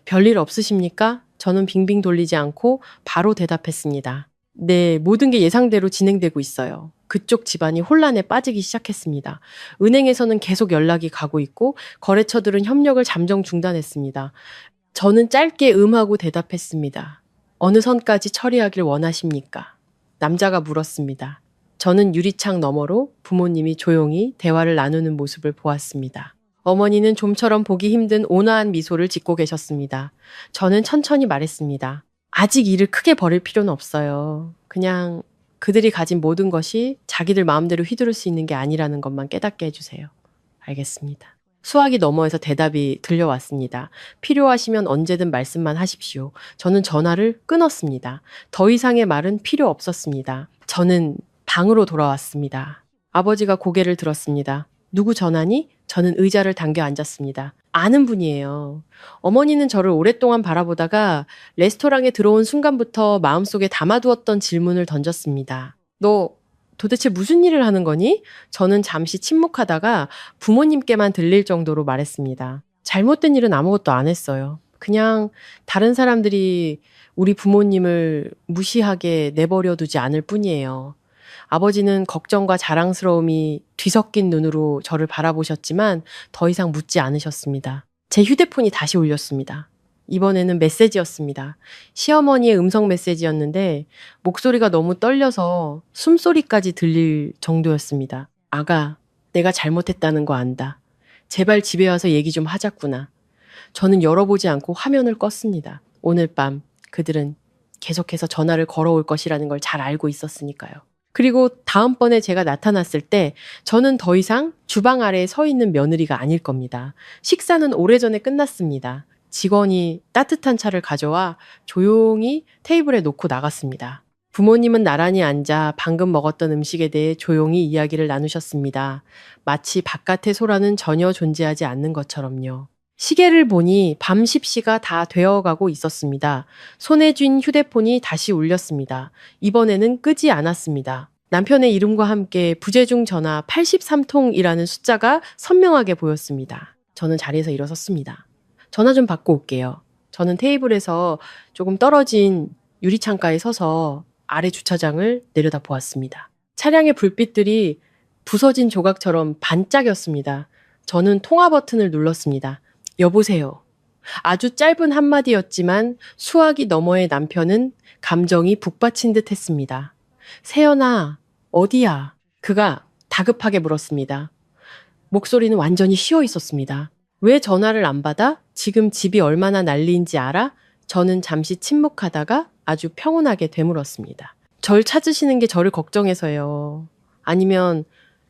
별일 없으십니까? 저는 빙빙 돌리지 않고 바로 대답했습니다. 네, 모든 게 예상대로 진행되고 있어요. 그쪽 집안이 혼란에 빠지기 시작했습니다. 은행에서는 계속 연락이 가고 있고 거래처들은 협력을 잠정 중단했습니다. 저는 짧게 하고 대답했습니다. 어느 선까지 처리하길 원하십니까? 남자가 물었습니다. 저는 유리창 너머로 부모님이 조용히 대화를 나누는 모습을 보았습니다. 어머니는 좀처럼 보기 힘든 온화한 미소를 짓고 계셨습니다. 저는 천천히 말했습니다. 아직 일을 크게 벌일 필요는 없어요. 그냥 그들이 가진 모든 것이 자기들 마음대로 휘두를 수 있는 게 아니라는 것만 깨닫게 해주세요. 알겠습니다. 수화기 너머에서 대답이 들려왔습니다. 필요하시면 언제든 말씀만 하십시오. 저는 전화를 끊었습니다. 더 이상의 말은 필요 없었습니다. 저는 방으로 돌아왔습니다. 아버지가 고개를 들었습니다. 누구 전화니? 저는 의자를 당겨 앉았습니다. 아는 분이에요. 어머니는 저를 오랫동안 바라보다가 레스토랑에 들어온 순간부터 마음속에 담아두었던 질문을 던졌습니다. 너 도대체 무슨 일을 하는 거니? 저는 잠시 침묵하다가 부모님께만 들릴 정도로 말했습니다. 잘못된 일은 아무것도 안 했어요. 그냥 다른 사람들이 우리 부모님을 무시하게 내버려 두지 않을 뿐이에요. 아버지는 걱정과 자랑스러움이 뒤섞인 눈으로 저를 바라보셨지만 더 이상 묻지 않으셨습니다. 제 휴대폰이 다시 울렸습니다. 이번에는 메시지였습니다. 시어머니의 음성 메시지였는데 목소리가 너무 떨려서 숨소리까지 들릴 정도였습니다. 아가, 내가 잘못했다는 거 안다. 제발 집에 와서 얘기 좀 하자꾸나. 저는 열어보지 않고 화면을 껐습니다. 오늘 밤 그들은 계속해서 전화를 걸어올 것이라는 걸 잘 알고 있었으니까요. 그리고 다음번에 제가 나타났을 때 저는 더 이상 주방 아래에 서 있는 며느리가 아닐 겁니다. 식사는 오래전에 끝났습니다. 직원이 따뜻한 차를 가져와 조용히 테이블에 놓고 나갔습니다. 부모님은 나란히 앉아 방금 먹었던 음식에 대해 조용히 이야기를 나누셨습니다. 마치 바깥의 소라는 전혀 존재하지 않는 것처럼요. 시계를 보니 밤 10시가 다 되어가고 있었습니다. 손에 쥔 휴대폰이 다시 울렸습니다. 이번에는 끄지 않았습니다. 남편의 이름과 함께 부재중 전화 83통이라는 숫자가 선명하게 보였습니다. 저는 자리에서 일어섰습니다. 전화 좀 받고 올게요. 저는 테이블에서 조금 떨어진 유리창가에 서서 아래 주차장을 내려다 보았습니다. 차량의 불빛들이 부서진 조각처럼 반짝였습니다. 저는 통화 버튼을 눌렀습니다. 여보세요. 아주 짧은 한마디였지만 수화기 너머의 남편은 감정이 북받친 듯 했습니다. 세연아, 어디야? 그가 다급하게 물었습니다. 목소리는 완전히 쉬어 있었습니다. 왜 전화를 안 받아? 지금 집이 얼마나 난리인지 알아? 저는 잠시 침묵하다가 아주 평온하게 되물었습니다. 절 찾으시는 게 저를 걱정해서요. 아니면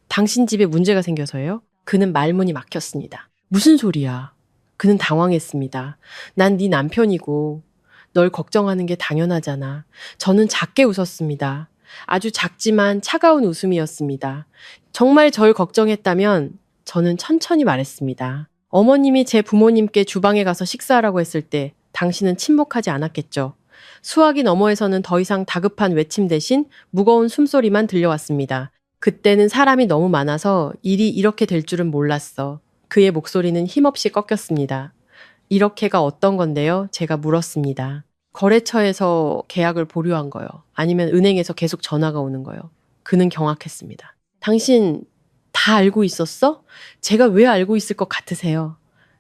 당신 집에 문제가 생겨서요? 그는 말문이 막혔습니다. 무슨 소리야? 그는 당황했습니다. 난 네 남편이고 널 걱정하는 게 당연하잖아. 저는 작게 웃었습니다. 아주 작지만 차가운 웃음이었습니다. 정말 절 걱정했다면 저는 천천히 말했습니다. 어머님이 제 부모님께 주방에 가서 식사하라고 했을 때 당신은 침묵하지 않았겠죠. 수화기 너머에서는 더 이상 다급한 외침 대신 무거운 숨소리만 들려왔습니다. 그때는 사람이 너무 많아서 일이 이렇게 될 줄은 몰랐어. 그의 목소리는 힘없이 꺾였습니다. 이렇게가 어떤 건데요? 제가 물었습니다. 거래처에서 계약을 보류한 거요. 아니면 은행에서 계속 전화가 오는 거요. 그는 경악했습니다. 당신 다 알고 있었어? 제가 왜 알고 있을 것 같으세요?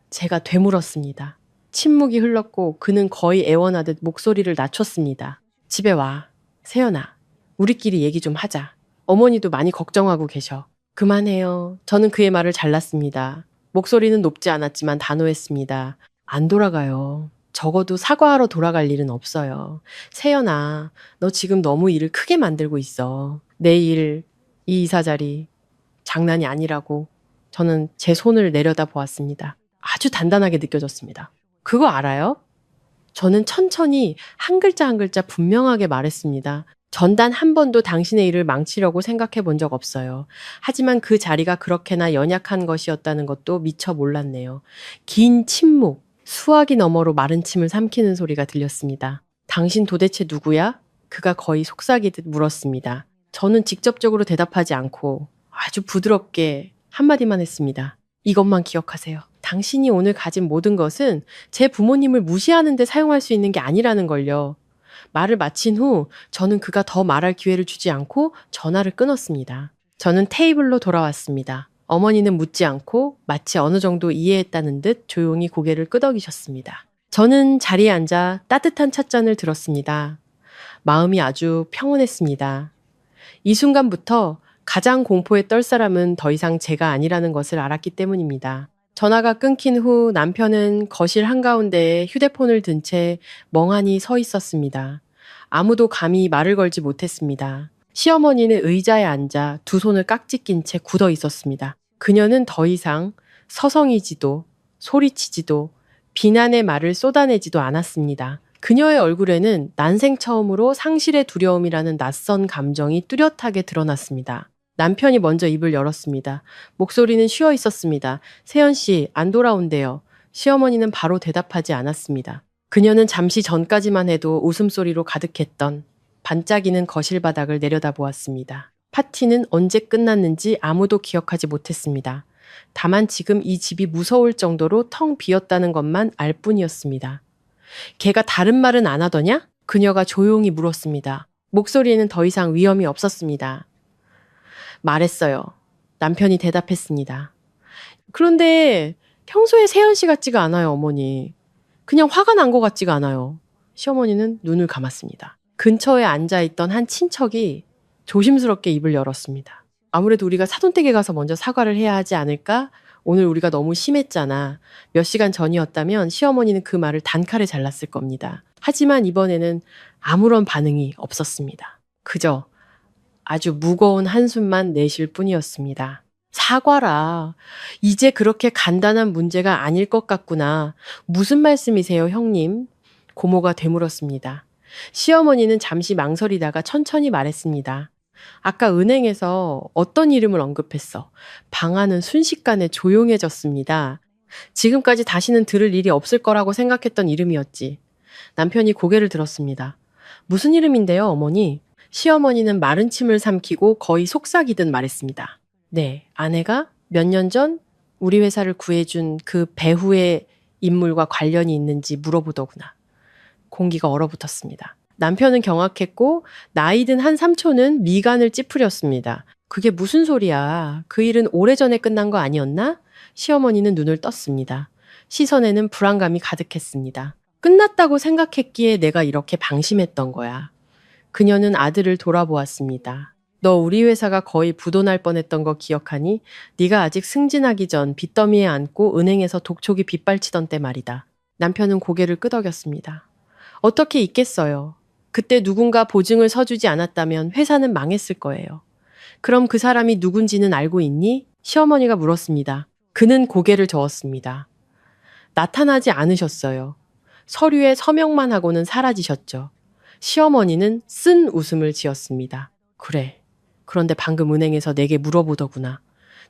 제가 되물었습니다. 침묵이 흘렀고 그는 거의 애원하듯 목소리를 낮췄습니다. 집에 와. 세연아, 우리끼리 얘기 좀 하자. 어머니도 많이 걱정하고 계셔. 그만해요. 저는 그의 말을 잘랐습니다. 목소리는 높지 않았지만 단호했습니다. 안 돌아가요. 적어도 사과하러 돌아갈 일은 없어요. 세연아, 너 지금 너무 일을 크게 만들고 있어. 내일 이 이사 자리 장난이 아니라고. 저는 제 손을 내려다 보았습니다. 아주 단단하게 느껴졌습니다. 그거 알아요? 저는 천천히 한 글자 한 글자 분명하게 말했습니다. 전단 한 번도 당신의 일을 망치려고 생각해 본 적 없어요. 하지만 그 자리가 그렇게나 연약한 것이었다는 것도 미처 몰랐네요. 긴 침묵, 수화기 너머로 마른 침을 삼키는 소리가 들렸습니다. 당신 도대체 누구야? 그가 거의 속삭이듯 물었습니다. 저는 직접적으로 대답하지 않고 아주 부드럽게 한마디만 했습니다. 이것만 기억하세요. 당신이 오늘 가진 모든 것은 제 부모님을 무시하는 데 사용할 수 있는 게 아니라는 걸요. 말을 마친 후 저는 그가 더 말할 기회를 주지 않고 전화를 끊었습니다. 저는 테이블로 돌아왔습니다. 어머니는 묻지 않고 마치 어느 정도 이해했다는 듯 조용히 고개를 끄덕이셨습니다. 저는 자리에 앉아 따뜻한 찻잔을 들었습니다. 마음이 아주 평온했습니다. 이 순간부터 가장 공포에 떨 사람은 더 이상 제가 아니라는 것을 알았기 때문입니다. 전화가 끊긴 후 남편은 거실 한가운데에 휴대폰을 든 채 멍하니 서 있었습니다. 아무도 감히 말을 걸지 못했습니다. 시어머니는 의자에 앉아 두 손을 깍지 낀 채 굳어 있었습니다. 그녀는 더 이상 서성이지도 소리치지도 비난의 말을 쏟아내지도 않았습니다. 그녀의 얼굴에는 난생 처음으로 상실의 두려움이라는 낯선 감정이 뚜렷하게 드러났습니다. 남편이 먼저 입을 열었습니다. 목소리는 쉬어 있었습니다. 세연 씨, 안 돌아온대요. 시어머니는 바로 대답하지 않았습니다. 그녀는 잠시 전까지만 해도 웃음소리로 가득했던 반짝이는 거실 바닥을 내려다보았습니다. 파티는 언제 끝났는지 아무도 기억하지 못했습니다. 다만 지금 이 집이 무서울 정도로 텅 비었다는 것만 알 뿐이었습니다. 걔가 다른 말은 안 하더냐? 그녀가 조용히 물었습니다. 목소리에는 더 이상 위험이 없었습니다. 말했어요. 남편이 대답했습니다. 그런데 평소에 세연 씨 같지가 않아요, 어머니. 그냥 화가 난 것 같지가 않아요. 시어머니는 눈을 감았습니다. 근처에 앉아있던 한 친척이 조심스럽게 입을 열었습니다. 아무래도 우리가 사돈댁에 가서 먼저 사과를 해야 하지 않을까? 오늘 우리가 너무 심했잖아. 몇 시간 전이었다면 시어머니는 그 말을 단칼에 잘랐을 겁니다. 하지만 이번에는 아무런 반응이 없었습니다. 그저 아주 무거운 한숨만 내쉴 뿐이었습니다. 사과라. 이제 그렇게 간단한 문제가 아닐 것 같구나. 무슨 말씀이세요, 형님? 고모가 되물었습니다. 시어머니는 잠시 망설이다가 천천히 말했습니다. 아까 은행에서 어떤 이름을 언급했어. 방안은 순식간에 조용해졌습니다. 지금까지 다시는 들을 일이 없을 거라고 생각했던 이름이었지. 남편이 고개를 들었습니다. 무슨 이름인데요, 어머니? 시어머니는 마른 침을 삼키고 거의 속삭이듯 말했습니다. 네, 아내가 몇 년 전 우리 회사를 구해준 그 배후의 인물과 관련이 있는지 물어보더구나. 공기가 얼어붙었습니다. 남편은 경악했고 나이든 한 삼촌은 미간을 찌푸렸습니다. 그게 무슨 소리야? 그 일은 오래전에 끝난 거 아니었나? 시어머니는 눈을 떴습니다. 시선에는 불안감이 가득했습니다. 끝났다고 생각했기에 내가 이렇게 방심했던 거야. 그녀는 아들을 돌아보았습니다. 너 우리 회사가 거의 부도날 뻔했던 거 기억하니? 네가 아직 승진하기 전 빚더미에 앉고 은행에서 독촉이 빗발치던 때 말이다. 남편은 고개를 끄덕였습니다. 어떻게 있겠어요. 그때 누군가 보증을 서주지 않았다면 회사는 망했을 거예요. 그럼 그 사람이 누군지는 알고 있니? 시어머니가 물었습니다. 그는 고개를 저었습니다. 나타나지 않으셨어요. 서류에 서명만 하고는 사라지셨죠. 시어머니는 쓴 웃음을 지었습니다. 그래. 그런데 방금 은행에서 내게 물어보더구나.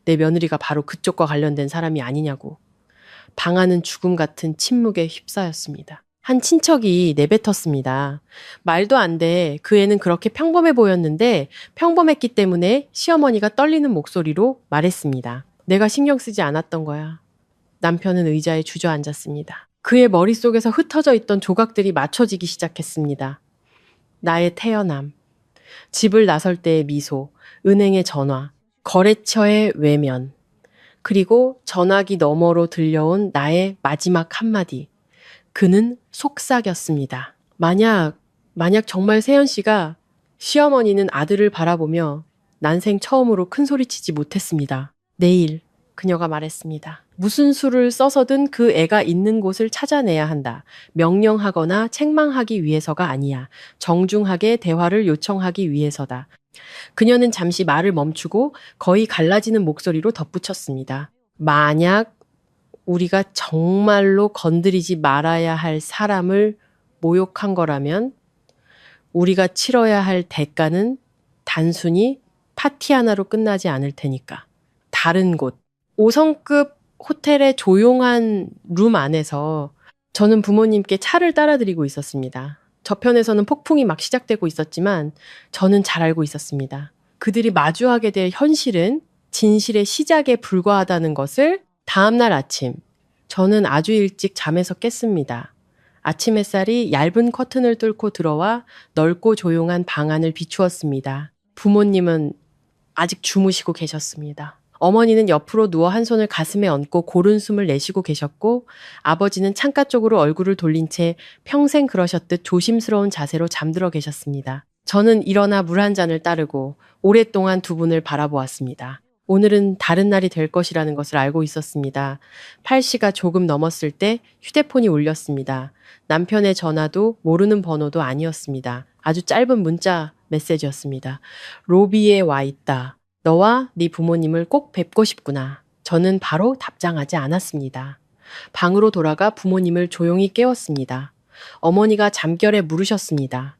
내 며느리가 바로 그쪽과 관련된 사람이 아니냐고. 방아는 죽음 같은 침묵에 휩싸였습니다. 한 친척이 내뱉었습니다. 말도 안 돼. 그 애는 그렇게 평범해 보였는데 평범했기 때문에 시어머니가 떨리는 목소리로 말했습니다. 내가 신경 쓰지 않았던 거야. 남편은 의자에 주저앉았습니다. 그의 머릿속에서 흩어져 있던 조각들이 맞춰지기 시작했습니다. 나의 태어남, 집을 나설 때의 미소, 은행의 전화, 거래처의 외면, 그리고 전화기 너머로 들려온 나의 마지막 한마디. 그는 속삭였습니다. 만약 정말 세연 씨가 시어머니는 아들을 바라보며 난생 처음으로 큰 소리치지 못했습니다. 내일 그녀가 말했습니다. 무슨 수를 써서든 그 애가 있는 곳을 찾아내야 한다. 명령하거나 책망하기 위해서가 아니야. 정중하게 대화를 요청하기 위해서다. 그녀는 잠시 말을 멈추고 거의 갈라지는 목소리로 덧붙였습니다. 만약 우리가 정말로 건드리지 말아야 할 사람을 모욕한 거라면 우리가 치러야 할 대가는 단순히 파티 하나로 끝나지 않을 테니까. 다른 곳, 5성급 호텔의 조용한 룸 안에서 저는 부모님께 차를 따라드리고 있었습니다. 저편에서는 폭풍이 막 시작되고 있었지만 저는 잘 알고 있었습니다. 그들이 마주하게 될 현실은 진실의 시작에 불과하다는 것을 다음날 아침, 저는 아주 일찍 잠에서 깼습니다. 아침 햇살이 얇은 커튼을 뚫고 들어와 넓고 조용한 방 안을 비추었습니다. 부모님은 아직 주무시고 계셨습니다. 어머니는 옆으로 누워 한 손을 가슴에 얹고 고른 숨을 내쉬고 계셨고 아버지는 창가 쪽으로 얼굴을 돌린 채 평생 그러셨듯 조심스러운 자세로 잠들어 계셨습니다. 저는 일어나 물 한 잔을 따르고 오랫동안 두 분을 바라보았습니다. 오늘은 다른 날이 될 것이라는 것을 알고 있었습니다. 8시가 조금 넘었을 때 휴대폰이 울렸습니다. 남편의 전화도 모르는 번호도 아니었습니다. 아주 짧은 문자 메시지였습니다. 로비에 와 있다. 너와 네 부모님을 꼭 뵙고 싶구나. 저는 바로 답장하지 않았습니다. 방으로 돌아가 부모님을 조용히 깨웠습니다. 어머니가 잠결에 물으셨습니다.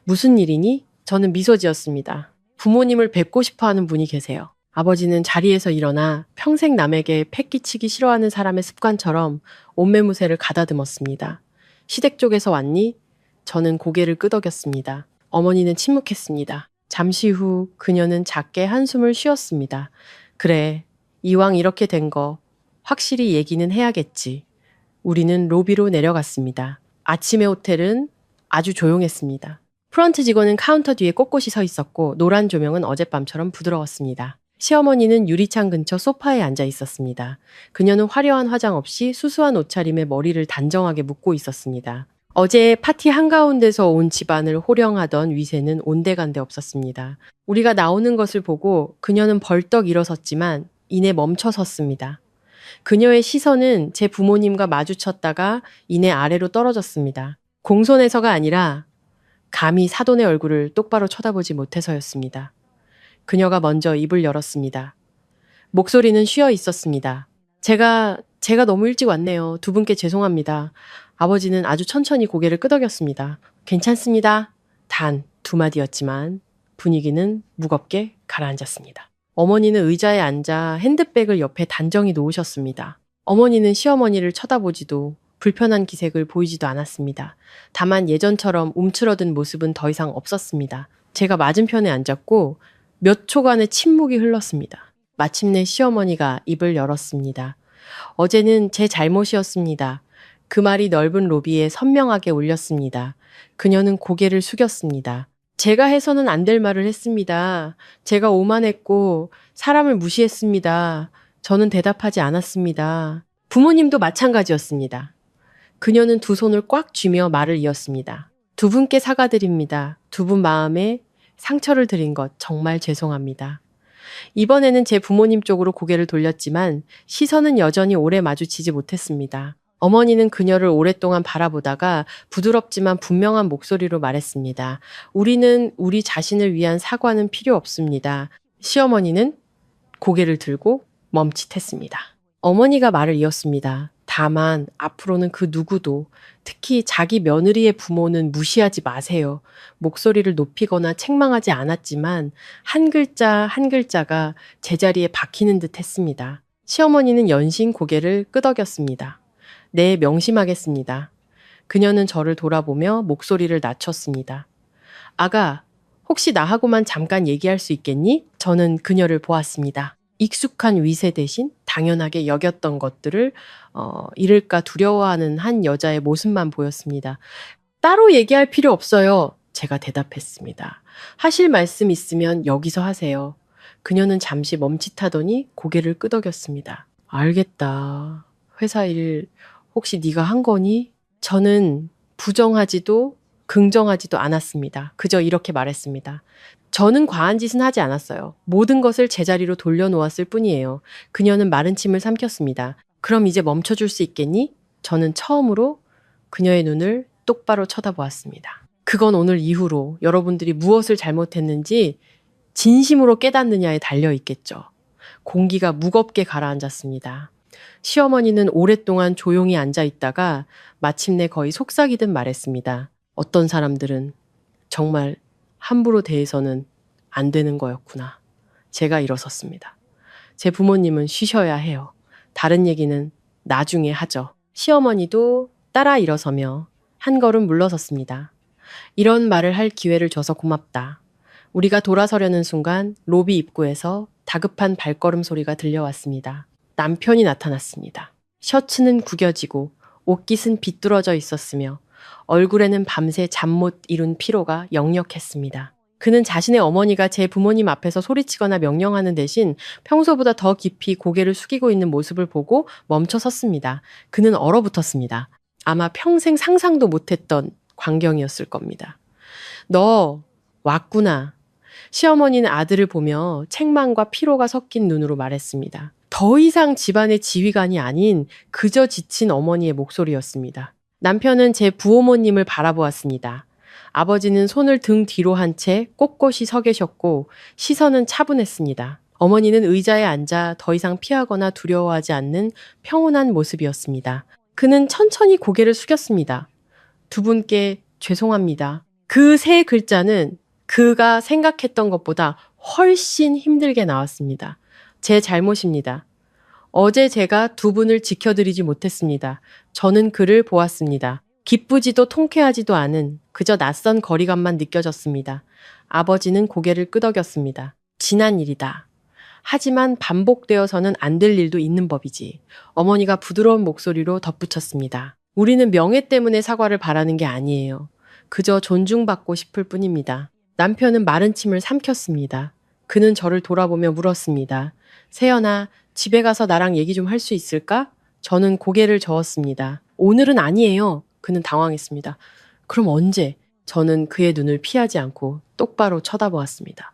무슨 일이니? 저는 미소 지었습니다. 부모님을 뵙고 싶어 하는 분이 계세요. 아버지는 자리에서 일어나 평생 남에게 패 끼치기 싫어하는 사람의 습관처럼 옷매무새를 가다듬었습니다. 시댁 쪽에서 왔니? 저는 고개를 끄덕였습니다. 어머니는 침묵했습니다. 잠시 후 그녀는 작게 한숨을 쉬었습니다. 그래, 이왕 이렇게 된 거 확실히 얘기는 해야겠지. 우리는 로비로 내려갔습니다. 아침의 호텔은 아주 조용했습니다. 프런트 직원은 카운터 뒤에 꼿꼿이 서 있었고 노란 조명은 어젯밤처럼 부드러웠습니다. 시어머니는 유리창 근처 소파에 앉아 있었습니다. 그녀는 화려한 화장 없이 수수한 옷차림에 머리를 단정하게 묶고 있었습니다. 어제 파티 한가운데서 온 집안을 호령하던 위세는 온데간데 없었습니다. 우리가 나오는 것을 보고 그녀는 벌떡 일어섰지만 이내 멈춰 섰습니다. 그녀의 시선은 제 부모님과 마주쳤다가 이내 아래로 떨어졌습니다. 공손해서가 아니라 감히 사돈의 얼굴을 똑바로 쳐다보지 못해서였습니다. 그녀가 먼저 입을 열었습니다. 목소리는 쉬어 있었습니다. 제가 너무 일찍 왔네요. 두 분께 죄송합니다. 아버지는 아주 천천히 고개를 끄덕였습니다. 괜찮습니다. 단 두 마디였지만 분위기는 무겁게 가라앉았습니다. 어머니는 의자에 앉아 핸드백을 옆에 단정히 놓으셨습니다. 어머니는 시어머니를 쳐다보지도 불편한 기색을 보이지도 않았습니다. 다만 예전처럼 움츠러든 모습은 더 이상 없었습니다. 제가 맞은편에 앉았고 몇 초간의 침묵이 흘렀습니다. 마침내 시어머니가 입을 열었습니다. 어제는 제 잘못이었습니다. 그 말이 넓은 로비에 선명하게 울렸습니다. 그녀는 고개를 숙였습니다. 제가 해서는 안 될 말을 했습니다. 제가 오만했고 사람을 무시했습니다. 저는 대답하지 않았습니다. 부모님도 마찬가지였습니다. 그녀는 두 손을 꽉 쥐며 말을 이었습니다. 두 분께 사과드립니다. 두 분 마음에 상처를 드린 것 정말 죄송합니다. 이번에는 제 부모님 쪽으로 고개를 돌렸지만 시선은 여전히 오래 마주치지 못했습니다. 어머니는 그녀를 오랫동안 바라보다가 부드럽지만 분명한 목소리로 말했습니다. 우리는 우리 자신을 위한 사과는 필요 없습니다. 시어머니는 고개를 들고 멈칫했습니다. 어머니가 말을 이었습니다. 다만 앞으로는 그 누구도 특히 자기 며느리의 부모는 무시하지 마세요. 목소리를 높이거나 책망하지 않았지만 한 글자 한 글자가 제자리에 박히는 듯 했습니다. 시어머니는 연신 고개를 끄덕였습니다. 네, 명심하겠습니다. 그녀는 저를 돌아보며 목소리를 낮췄습니다. 아가, 혹시 나하고만 잠깐 얘기할 수 있겠니? 저는 그녀를 보았습니다. 익숙한 위세 대신 당연하게 여겼던 것들을 잃을까 두려워하는 한 여자의 모습만 보였습니다. 따로 얘기할 필요 없어요. 제가 대답했습니다. 하실 말씀 있으면 여기서 하세요. 그녀는 잠시 멈칫하더니 고개를 끄덕였습니다. 알겠다. 회사 일 혹시 네가 한 거니? 저는 부정하지도 긍정하지도 않았습니다. 그저 이렇게 말했습니다. 저는 과한 짓은 하지 않았어요. 모든 것을 제자리로 돌려놓았을 뿐이에요. 그녀는 마른 침을 삼켰습니다. 그럼 이제 멈춰줄 수 있겠니? 저는 처음으로 그녀의 눈을 똑바로 쳐다보았습니다. 그건 오늘 이후로 여러분들이 무엇을 잘못했는지 진심으로 깨닫느냐에 달려 있겠죠. 공기가 무겁게 가라앉았습니다. 시어머니는 오랫동안 조용히 앉아 있다가 마침내 거의 속삭이듯 말했습니다. 어떤 사람들은 정말 함부로 대해서는 안 되는 거였구나. 제가 일어섰습니다. 제 부모님은 쉬셔야 해요. 다른 얘기는 나중에 하죠. 시어머니도 따라 일어서며 한 걸음 물러섰습니다. 이런 말을 할 기회를 줘서 고맙다. 우리가 돌아서려는 순간 로비 입구에서 다급한 발걸음 소리가 들려왔습니다. 남편이 나타났습니다. 셔츠는 구겨지고 옷깃은 비뚤어져 있었으며 얼굴에는 밤새 잠 못 이룬 피로가 역력했습니다. 그는 자신의 어머니가 제 부모님 앞에서 소리치거나 명령하는 대신 평소보다 더 깊이 고개를 숙이고 있는 모습을 보고 멈춰 섰습니다. 그는 얼어붙었습니다. 아마 평생 상상도 못했던 광경이었을 겁니다. 너 왔구나. 시어머니는 아들을 보며 책망과 피로가 섞인 눈으로 말했습니다. 더 이상 집안의 지휘관이 아닌 그저 지친 어머니의 목소리였습니다. 남편은 제 부어머님을 바라보았습니다. 아버지는 손을 등 뒤로 한 채 꼿꼿이 서 계셨고 시선은 차분했습니다. 어머니는 의자에 앉아 더 이상 피하거나 두려워하지 않는 평온한 모습이었습니다. 그는 천천히 고개를 숙였습니다. 두 분께 죄송합니다. 그 세 글자는 그가 생각했던 것보다 훨씬 힘들게 나왔습니다. 제 잘못입니다. 어제 제가 두 분을 지켜드리지 못했습니다. 저는 그를 보았습니다. 기쁘지도 통쾌하지도 않은 그저 낯선 거리감만 느껴졌습니다. 아버지는 고개를 끄덕였습니다. 지난 일이다. 하지만 반복되어서는 안 될 일도 있는 법이지. 어머니가 부드러운 목소리로 덧붙였습니다. 우리는 명예 때문에 사과를 바라는 게 아니에요. 그저 존중받고 싶을 뿐입니다. 남편은 마른 침을 삼켰습니다. 그는 저를 돌아보며 물었습니다. 세연아, 집에 가서 나랑 얘기 좀 할 수 있을까? 저는 고개를 저었습니다. 오늘은 아니에요. 그는 당황했습니다. 그럼 언제? 저는 그의 눈을 피하지 않고 똑바로 쳐다보았습니다.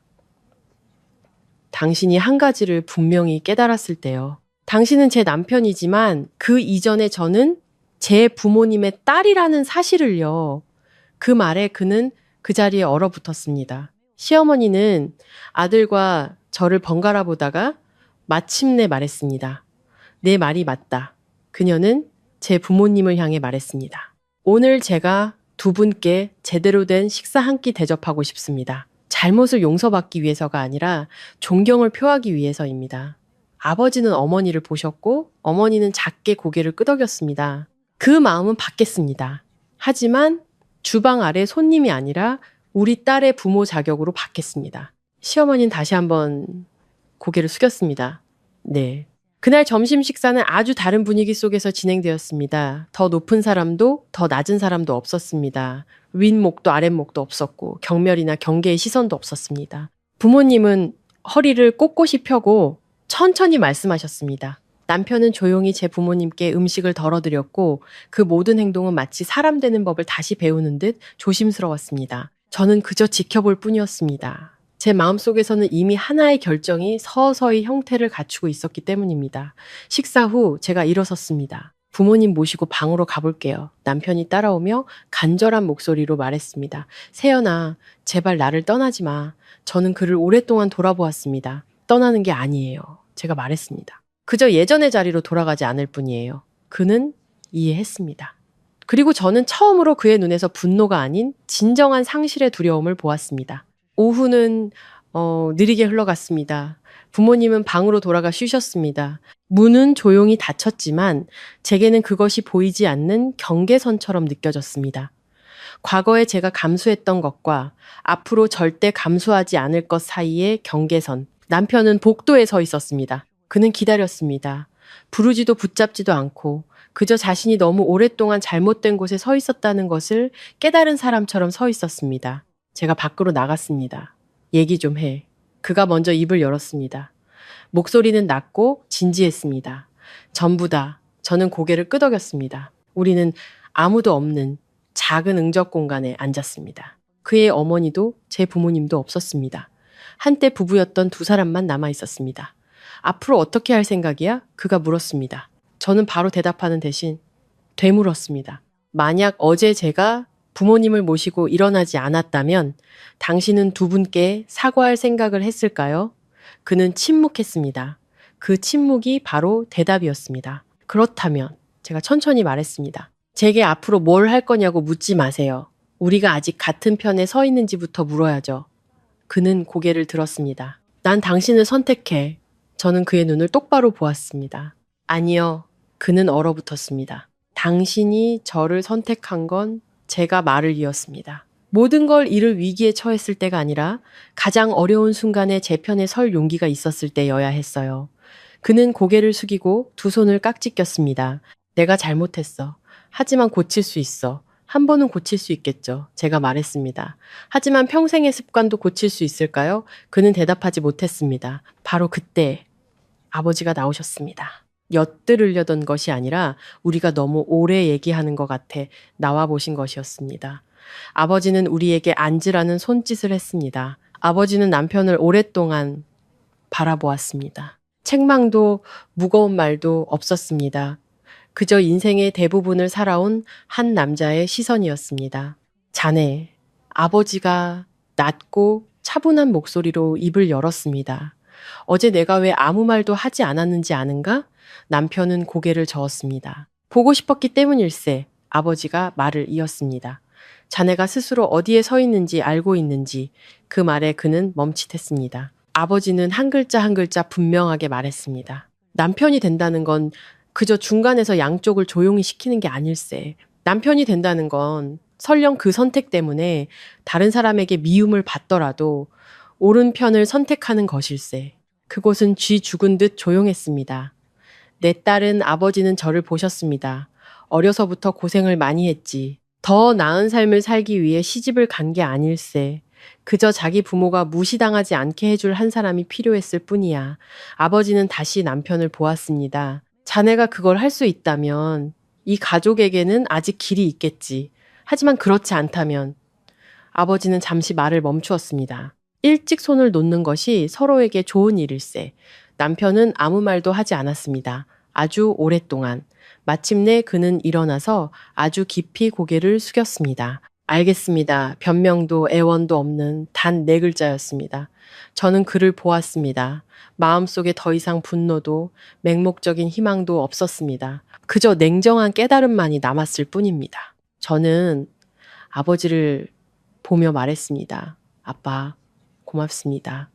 당신이 한 가지를 분명히 깨달았을 때요. 당신은 제 남편이지만 그 이전에 저는 제 부모님의 딸이라는 사실을요. 그 말에 그는 그 자리에 얼어붙었습니다. 시어머니는 아들과 저를 번갈아 보다가 마침내 말했습니다. 내 말이 맞다. 그녀는 제 부모님을 향해 말했습니다. 오늘 제가 두 분께 제대로 된 식사 한 끼 대접하고 싶습니다. 잘못을 용서받기 위해서가 아니라 존경을 표하기 위해서입니다. 아버지는 어머니를 보셨고 어머니는 작게 고개를 끄덕였습니다. 그 마음은 받겠습니다. 하지만 주방 아래 손님이 아니라 우리 딸의 부모 자격으로 받겠습니다. 시어머니는 다시 한번 고개를 숙였습니다. 네. 그날 점심 식사는 아주 다른 분위기 속에서 진행되었습니다. 더 높은 사람도 더 낮은 사람도 없었습니다. 윗목도 아랫목도 없었고 경멸이나 경계의 시선도 없었습니다. 부모님은 허리를 꼿꼿이 펴고 천천히 말씀하셨습니다. 남편은 조용히 제 부모님께 음식을 덜어드렸고 그 모든 행동은 마치 사람 되는 법을 다시 배우는 듯 조심스러웠습니다. 저는 그저 지켜볼 뿐이었습니다. 제 마음속에서는 이미 하나의 결정이 서서히 형태를 갖추고 있었기 때문입니다. 식사 후 제가 일어섰습니다. 부모님 모시고 방으로 가볼게요. 남편이 따라오며 간절한 목소리로 말했습니다. 세연아, 제발 나를 떠나지 마. 저는 그를 오랫동안 돌아보았습니다. 떠나는 게 아니에요. 제가 말했습니다. 그저 예전의 자리로 돌아가지 않을 뿐이에요. 그는 이해했습니다. 그리고 저는 처음으로 그의 눈에서 분노가 아닌 진정한 상실의 두려움을 보았습니다. 오후는 느리게 흘러갔습니다. 부모님은 방으로 돌아가 쉬셨습니다. 문은 조용히 닫혔지만 제게는 그것이 보이지 않는 경계선처럼 느껴졌습니다. 과거에 제가 감수했던 것과 앞으로 절대 감수하지 않을 것 사이의 경계선. 남편은 복도에 서 있었습니다. 그는 기다렸습니다. 부르지도 붙잡지도 않고 그저 자신이 너무 오랫동안 잘못된 곳에 서 있었다는 것을 깨달은 사람처럼 서 있었습니다. 제가 밖으로 나갔습니다. 얘기 좀 해. 그가 먼저 입을 열었습니다. 목소리는 낮고 진지했습니다. 전부 다. 저는 고개를 끄덕였습니다. 우리는 아무도 없는 작은 응접 공간에 앉았습니다. 그의 어머니도 제 부모님도 없었습니다. 한때 부부였던 두 사람만 남아 있었습니다. 앞으로 어떻게 할 생각이야? 그가 물었습니다. 저는 바로 대답하는 대신 되물었습니다. 만약 어제 제가 부모님을 모시고 일어나지 않았다면 당신은 두 분께 사과할 생각을 했을까요? 그는 침묵했습니다. 그 침묵이 바로 대답이었습니다. 그렇다면 제가 천천히 말했습니다. 제게 앞으로 뭘 할 거냐고 묻지 마세요. 우리가 아직 같은 편에 서 있는지부터 물어야죠. 그는 고개를 들었습니다. 난 당신을 선택해. 저는 그의 눈을 똑바로 보았습니다. 아니요. 그는 얼어붙었습니다. 당신이 저를 선택한 건 제가 말을 이었습니다. 모든 걸 잃을 위기에 처했을 때가 아니라 가장 어려운 순간에 제 편에 설 용기가 있었을 때여야 했어요. 그는 고개를 숙이고 두 손을 깍지 꼈습니다. 내가 잘못했어. 하지만 고칠 수 있어. 한 번은 고칠 수 있겠죠. 제가 말했습니다. 하지만 평생의 습관도 고칠 수 있을까요? 그는 대답하지 못했습니다. 바로 그때 아버지가 나오셨습니다. 엿들으려던 것이 아니라 우리가 너무 오래 얘기하는 것 같아 나와 보신 것이었습니다. 아버지는 우리에게 앉으라는 손짓을 했습니다. 아버지는 남편을 오랫동안 바라보았습니다. 책망도 무거운 말도 없었습니다. 그저 인생의 대부분을 살아온 한 남자의 시선이었습니다. 자네, 아버지가 낮고 차분한 목소리로 입을 열었습니다. 어제 내가 왜 아무 말도 하지 않았는지 아는가? 남편은 고개를 저었습니다. 보고 싶었기 때문일세. 아버지가 말을 이었습니다. 자네가 스스로 어디에 서 있는지 알고 있는지. 그 말에 그는 멈칫했습니다. 아버지는 한 글자 한 글자 분명하게 말했습니다. 남편이 된다는 건 그저 중간에서 양쪽을 조용히 시키는 게 아닐세. 남편이 된다는 건 설령 그 선택 때문에 다른 사람에게 미움을 받더라도 옳은 편을 선택하는 것일세. 그곳은 쥐 죽은 듯 조용했습니다. 내 딸은 아버지는 저를 보셨습니다. 어려서부터 고생을 많이 했지. 더 나은 삶을 살기 위해 시집을 간 게 아닐세. 그저 자기 부모가 무시당하지 않게 해줄 한 사람이 필요했을 뿐이야. 아버지는 다시 남편을 보았습니다. 자네가 그걸 할 수 있다면 이 가족에게는 아직 길이 있겠지. 하지만 그렇지 않다면 아버지는 잠시 말을 멈추었습니다. 일찍 손을 놓는 것이 서로에게 좋은 일일세. 남편은 아무 말도 하지 않았습니다. 아주 오랫동안. 마침내 그는 일어나서 아주 깊이 고개를 숙였습니다. 알겠습니다. 변명도 애원도 없는 단 4글자였습니다. 저는 그를 보았습니다. 마음속에 더 이상 분노도 맹목적인 희망도 없었습니다. 그저 냉정한 깨달음만이 남았을 뿐입니다. 저는 아버지를 보며 말했습니다. 아빠, 고맙습니다.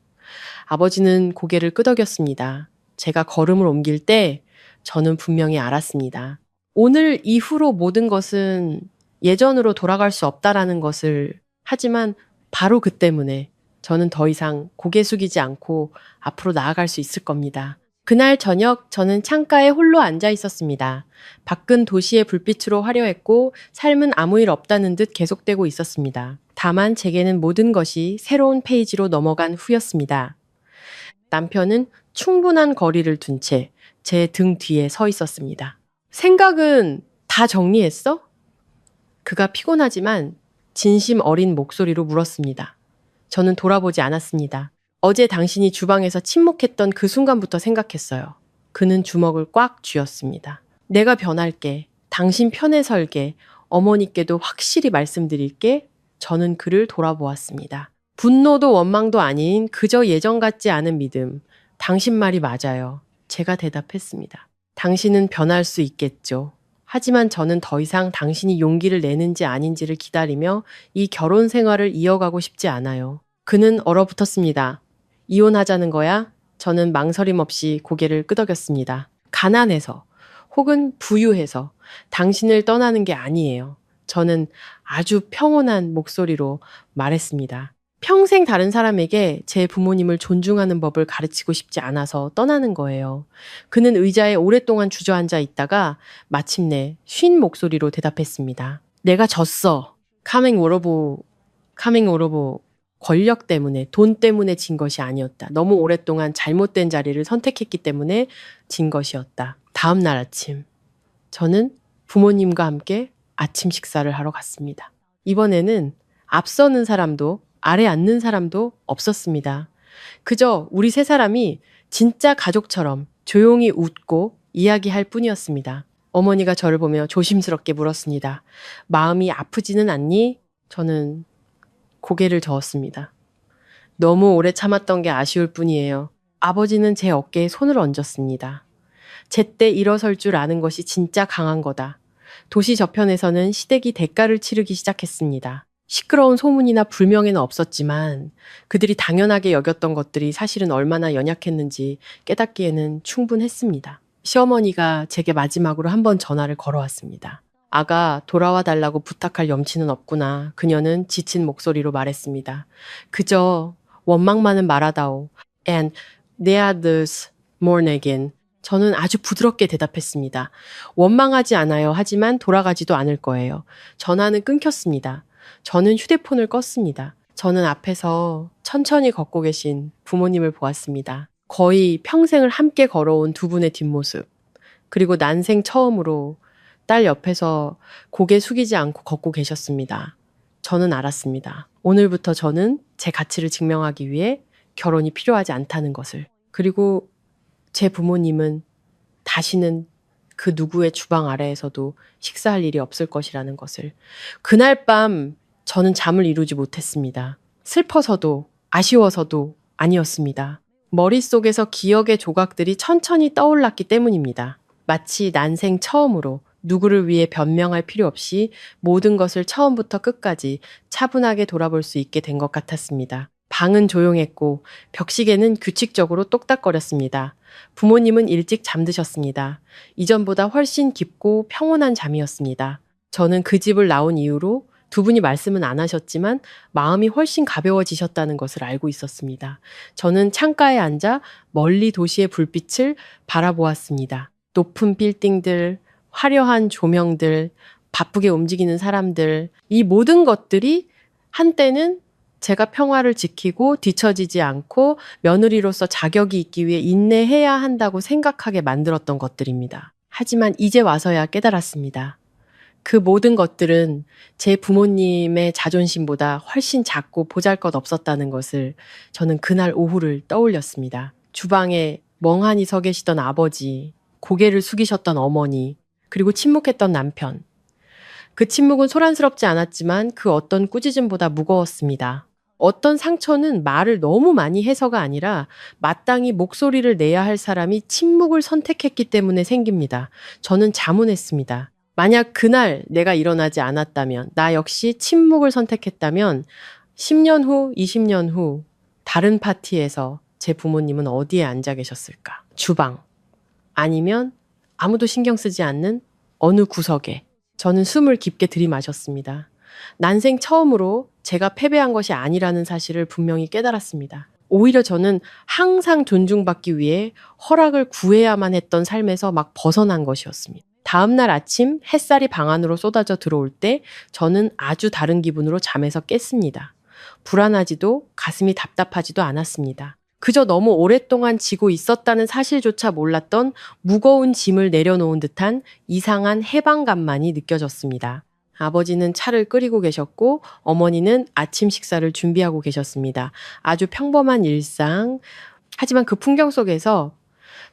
아버지는 고개를 끄덕였습니다. 제가 걸음을 옮길 때 저는 분명히 알았습니다. 오늘 이후로 모든 것은 예전으로 돌아갈 수 없다라는 것을 하지만 바로 그 때문에 저는 더 이상 고개 숙이지 않고 앞으로 나아갈 수 있을 겁니다. 그날 저녁 저는 창가에 홀로 앉아 있었습니다. 밖은 도시의 불빛으로 화려했고 삶은 아무 일 없다는 듯 계속되고 있었습니다. 다만 제게는 모든 것이 새로운 페이지로 넘어간 후였습니다. 남편은 충분한 거리를 둔 채 제 등 뒤에 서 있었습니다. 생각은 다 정리했어? 그가 피곤하지만 진심 어린 목소리로 물었습니다. 저는 돌아보지 않았습니다. 어제 당신이 주방에서 침묵했던 그 순간부터 생각했어요. 그는 주먹을 꽉 쥐었습니다. 내가 변할게. 당신 편에 설게. 어머니께도 확실히 말씀드릴게. 저는 그를 돌아보았습니다. 분노도 원망도 아닌 그저 예전 같지 않은 믿음. 당신 말이 맞아요. 제가 대답했습니다. 당신은 변할 수 있겠죠. 하지만 저는 더 이상 당신이 용기를 내는지 아닌지를 기다리며 이 결혼 생활을 이어가고 싶지 않아요. 그는 얼어붙었습니다. 이혼하자는 거야? 저는 망설임 없이 고개를 끄덕였습니다. 가난해서 혹은 부유해서 당신을 떠나는 게 아니에요. 저는 아주 평온한 목소리로 말했습니다. 평생 다른 사람에게 제 부모님을 존중하는 법을 가르치고 싶지 않아서 떠나는 거예요. 그는 의자에 오랫동안 주저앉아 있다가 마침내 쉰 목소리로 대답했습니다. 내가 졌어. 카밍 오로보 권력 때문에, 돈 때문에 진 것이 아니었다. 너무 오랫동안 잘못된 자리를 선택했기 때문에 진 것이었다. 다음 날 아침, 저는 부모님과 함께 아침 식사를 하러 갔습니다. 이번에는 앞서는 사람도 아래 앉는 사람도 없었습니다. 그저 우리 세 사람이 진짜 가족처럼 조용히 웃고 이야기할 뿐이었습니다. 어머니가 저를 보며 조심스럽게 물었습니다. 마음이 아프지는 않니? 저는 고개를 저었습니다. 너무 오래 참았던 게 아쉬울 뿐이에요. 아버지는 제 어깨에 손을 얹었습니다. 제때 일어설 줄 아는 것이 진짜 강한 거다. 도시 저편에서는 시댁이 대가를 치르기 시작했습니다. 시끄러운 소문이나 불명예는 없었지만 그들이 당연하게 여겼던 것들이 사실은 얼마나 연약했는지 깨닫기에는 충분했습니다. 시어머니가 제게 마지막으로 한 번 전화를 걸어왔습니다. 아가, 돌아와 달라고 부탁할 염치는 없구나. 그녀는 지친 목소리로 말했습니다. 그저 원망만은 말하다오. And there's more again. 저는 아주 부드럽게 대답했습니다. 원망하지 않아요. 하지만 돌아가지도 않을 거예요. 전화는 끊겼습니다. 저는 휴대폰을 껐습니다. 저는 앞에서 천천히 걷고 계신 부모님을 보았습니다. 거의 평생을 함께 걸어온 두 분의 뒷모습. 그리고 난생 처음으로 딸 옆에서 고개 숙이지 않고 걷고 계셨습니다. 저는 알았습니다. 오늘부터 저는 제 가치를 증명하기 위해 결혼이 필요하지 않다는 것을. 그리고 제 부모님은 다시는 그 누구의 주방 아래에서도 식사할 일이 없을 것이라는 것을. 그날 밤 저는 잠을 이루지 못했습니다. 슬퍼서도 아쉬워서도 아니었습니다. 머릿속에서 기억의 조각들이 천천히 떠올랐기 때문입니다. 마치 난생 처음으로 누구를 위해 변명할 필요 없이 모든 것을 처음부터 끝까지 차분하게 돌아볼 수 있게 된 것 같았습니다. 방은 조용했고 벽시계는 규칙적으로 똑딱거렸습니다. 부모님은 일찍 잠드셨습니다. 이전보다 훨씬 깊고 평온한 잠이었습니다. 저는 그 집을 나온 이후로 두 분이 말씀은 안 하셨지만 마음이 훨씬 가벼워지셨다는 것을 알고 있었습니다. 저는 창가에 앉아 멀리 도시의 불빛을 바라보았습니다. 높은 빌딩들, 화려한 조명들, 바쁘게 움직이는 사람들, 이 모든 것들이 한때는 제가 평화를 지키고 뒤처지지 않고 며느리로서 자격이 있기 위해 인내해야 한다고 생각하게 만들었던 것들입니다. 하지만 이제 와서야 깨달았습니다. 그 모든 것들은 제 부모님의 자존심보다 훨씬 작고 보잘것없었다는 것을 저는 그날 오후를 떠올렸습니다. 주방에 멍하니 서 계시던 아버지, 고개를 숙이셨던 어머니, 그리고 침묵했던 남편. 그 침묵은 소란스럽지 않았지만 그 어떤 꾸짖음보다 무거웠습니다. 어떤 상처는 말을 너무 많이 해서가 아니라 마땅히 목소리를 내야 할 사람이 침묵을 선택했기 때문에 생깁니다. 저는 자문했습니다. 만약 그날 내가 일어나지 않았다면, 나 역시 침묵을 선택했다면 10년 후, 20년 후 다른 파티에서 제 부모님은 어디에 앉아 계셨을까? 주방. 아니면 아무도 신경 쓰지 않는 어느 구석에. 저는 숨을 깊게 들이마셨습니다. 난생 처음으로 제가 패배한 것이 아니라는 사실을 분명히 깨달았습니다. 오히려 저는 항상 존중받기 위해 허락을 구해야만 했던 삶에서 막 벗어난 것이었습니다. 다음날 아침 햇살이 방 안으로 쏟아져 들어올 때 저는 아주 다른 기분으로 잠에서 깼습니다. 불안하지도 가슴이 답답하지도 않았습니다. 그저 너무 오랫동안 지고 있었다는 사실조차 몰랐던 무거운 짐을 내려놓은 듯한 이상한 해방감만이 느껴졌습니다. 아버지는 차를 끓이고 계셨고 어머니는 아침 식사를 준비하고 계셨습니다. 아주 평범한 일상. 하지만 그 풍경 속에서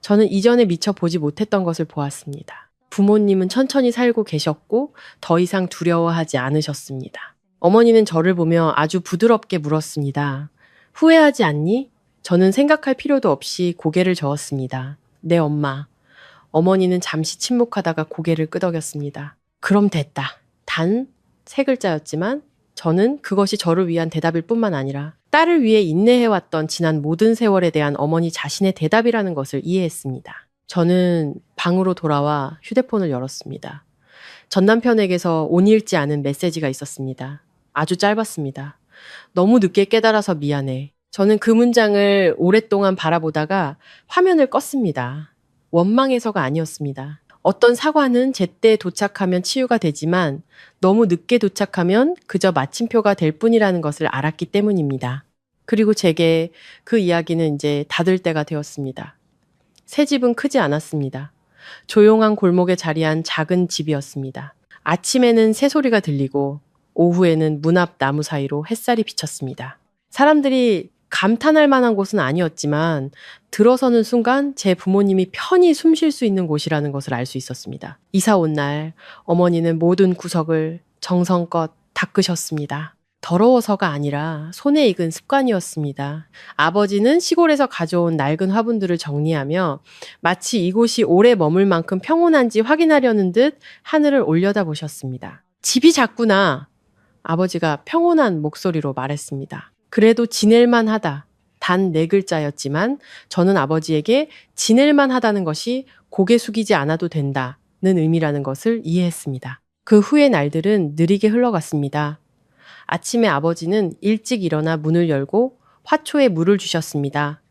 저는 이전에 미처 보지 못했던 것을 보았습니다. 부모님은 천천히 살고 계셨고 더 이상 두려워하지 않으셨습니다. 어머니는 저를 보며 아주 부드럽게 물었습니다. 후회하지 않니? 저는 생각할 필요도 없이 고개를 저었습니다. 네, 엄마. 어머니는 잠시 침묵하다가 고개를 끄덕였습니다. 그럼 됐다. 단 세 글자였지만 저는 그것이 저를 위한 대답일 뿐만 아니라 딸을 위해 인내해왔던 지난 모든 세월에 대한 어머니 자신의 대답이라는 것을 이해했습니다. 저는 방으로 돌아와 휴대폰을 열었습니다. 전 남편에게서 온일지 않은 메시지가 있었습니다. 아주 짧았습니다. 너무 늦게 깨달아서 미안해. 저는 그 문장을 오랫동안 바라보다가 화면을 껐습니다. 원망해서가 아니었습니다. 어떤 사과는 제때 도착하면 치유가 되지만 너무 늦게 도착하면 그저 마침표가 될 뿐이라는 것을 알았기 때문입니다. 그리고 제게 그 이야기는 이제 닫을 때가 되었습니다. 새 집은 크지 않았습니다. 조용한 골목에 자리한 작은 집이었습니다. 아침에는 새소리가 들리고 오후에는 문 앞 나무 사이로 햇살이 비쳤습니다. 사람들이 감탄할 만한 곳은 아니었지만 들어서는 순간 제 부모님이 편히 숨 쉴 수 있는 곳이라는 것을 알 수 있었습니다. 이사 온 날 어머니는 모든 구석을 정성껏 닦으셨습니다. 더러워서가 아니라 손에 익은 습관이었습니다. 아버지는 시골에서 가져온 낡은 화분들을 정리하며 마치 이곳이 오래 머물 만큼 평온한지 확인하려는 듯 하늘을 올려다보셨습니다. 집이 작구나. 아버지가 평온한 목소리로 말했습니다. 그래도 지낼만 하다. 단 네 글자였지만 저는 아버지에게 지낼만 하다는 것이 고개 숙이지 않아도 된다는 의미라는 것을 이해했습니다. 그 후의 날들은 느리게 흘러갔습니다. 아침에 아버지는 일찍 일어나 문을 열고 화초에 물을 주셨습니다.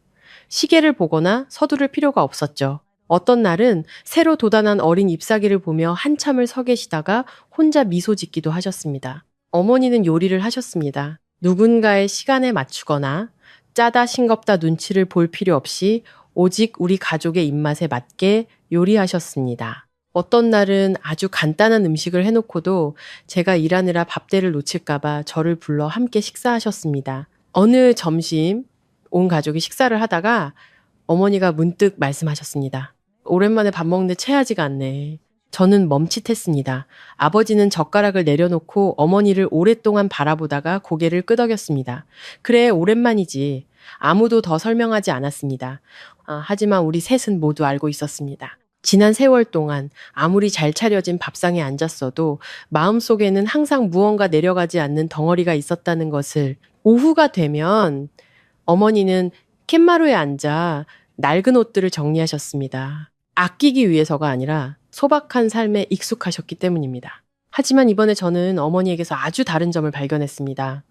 시계를 보거나 서두를 필요가 없었죠. 어떤 날은 새로 돋아난 어린 잎사귀를 보며 한참을 서 계시다가 혼자 미소 짓기도 하셨습니다. 어머니는 요리를 하셨습니다. 누군가의 시간에 맞추거나 짜다 싱겁다 눈치를 볼 필요 없이 오직 우리 가족의 입맛에 맞게 요리하셨습니다. 어떤 날은 아주 간단한 음식을 해놓고도 제가 일하느라 밥대를 놓칠까봐 저를 불러 함께 식사하셨습니다. 어느 점심 온 가족이 식사를 하다가 어머니가 문득 말씀하셨습니다. 오랜만에 밥 먹는데 체하지가 않네. 저는 멈칫했습니다. 아버지는 젓가락을 내려놓고 어머니를 오랫동안 바라보다가 고개를 끄덕였습니다. 그래, 오랜만이지. 아무도 더 설명하지 않았습니다. 하지만 우리 셋은 모두 알고 있었습니다. 지난 세월 동안 아무리 잘 차려진 밥상에 앉았어도 마음속에는 항상 무언가 내려가지 않는 덩어리가 있었다는 것을. 오후가 되면 어머니는 캔마루에 앉아 낡은 옷들을 정리하셨습니다. 아끼기 위해서가 아니라 소박한 삶에 익숙하셨기 때문입니다. 하지만 이번에 저는 어머니에게서 아주 다른 점을 발견했습니다.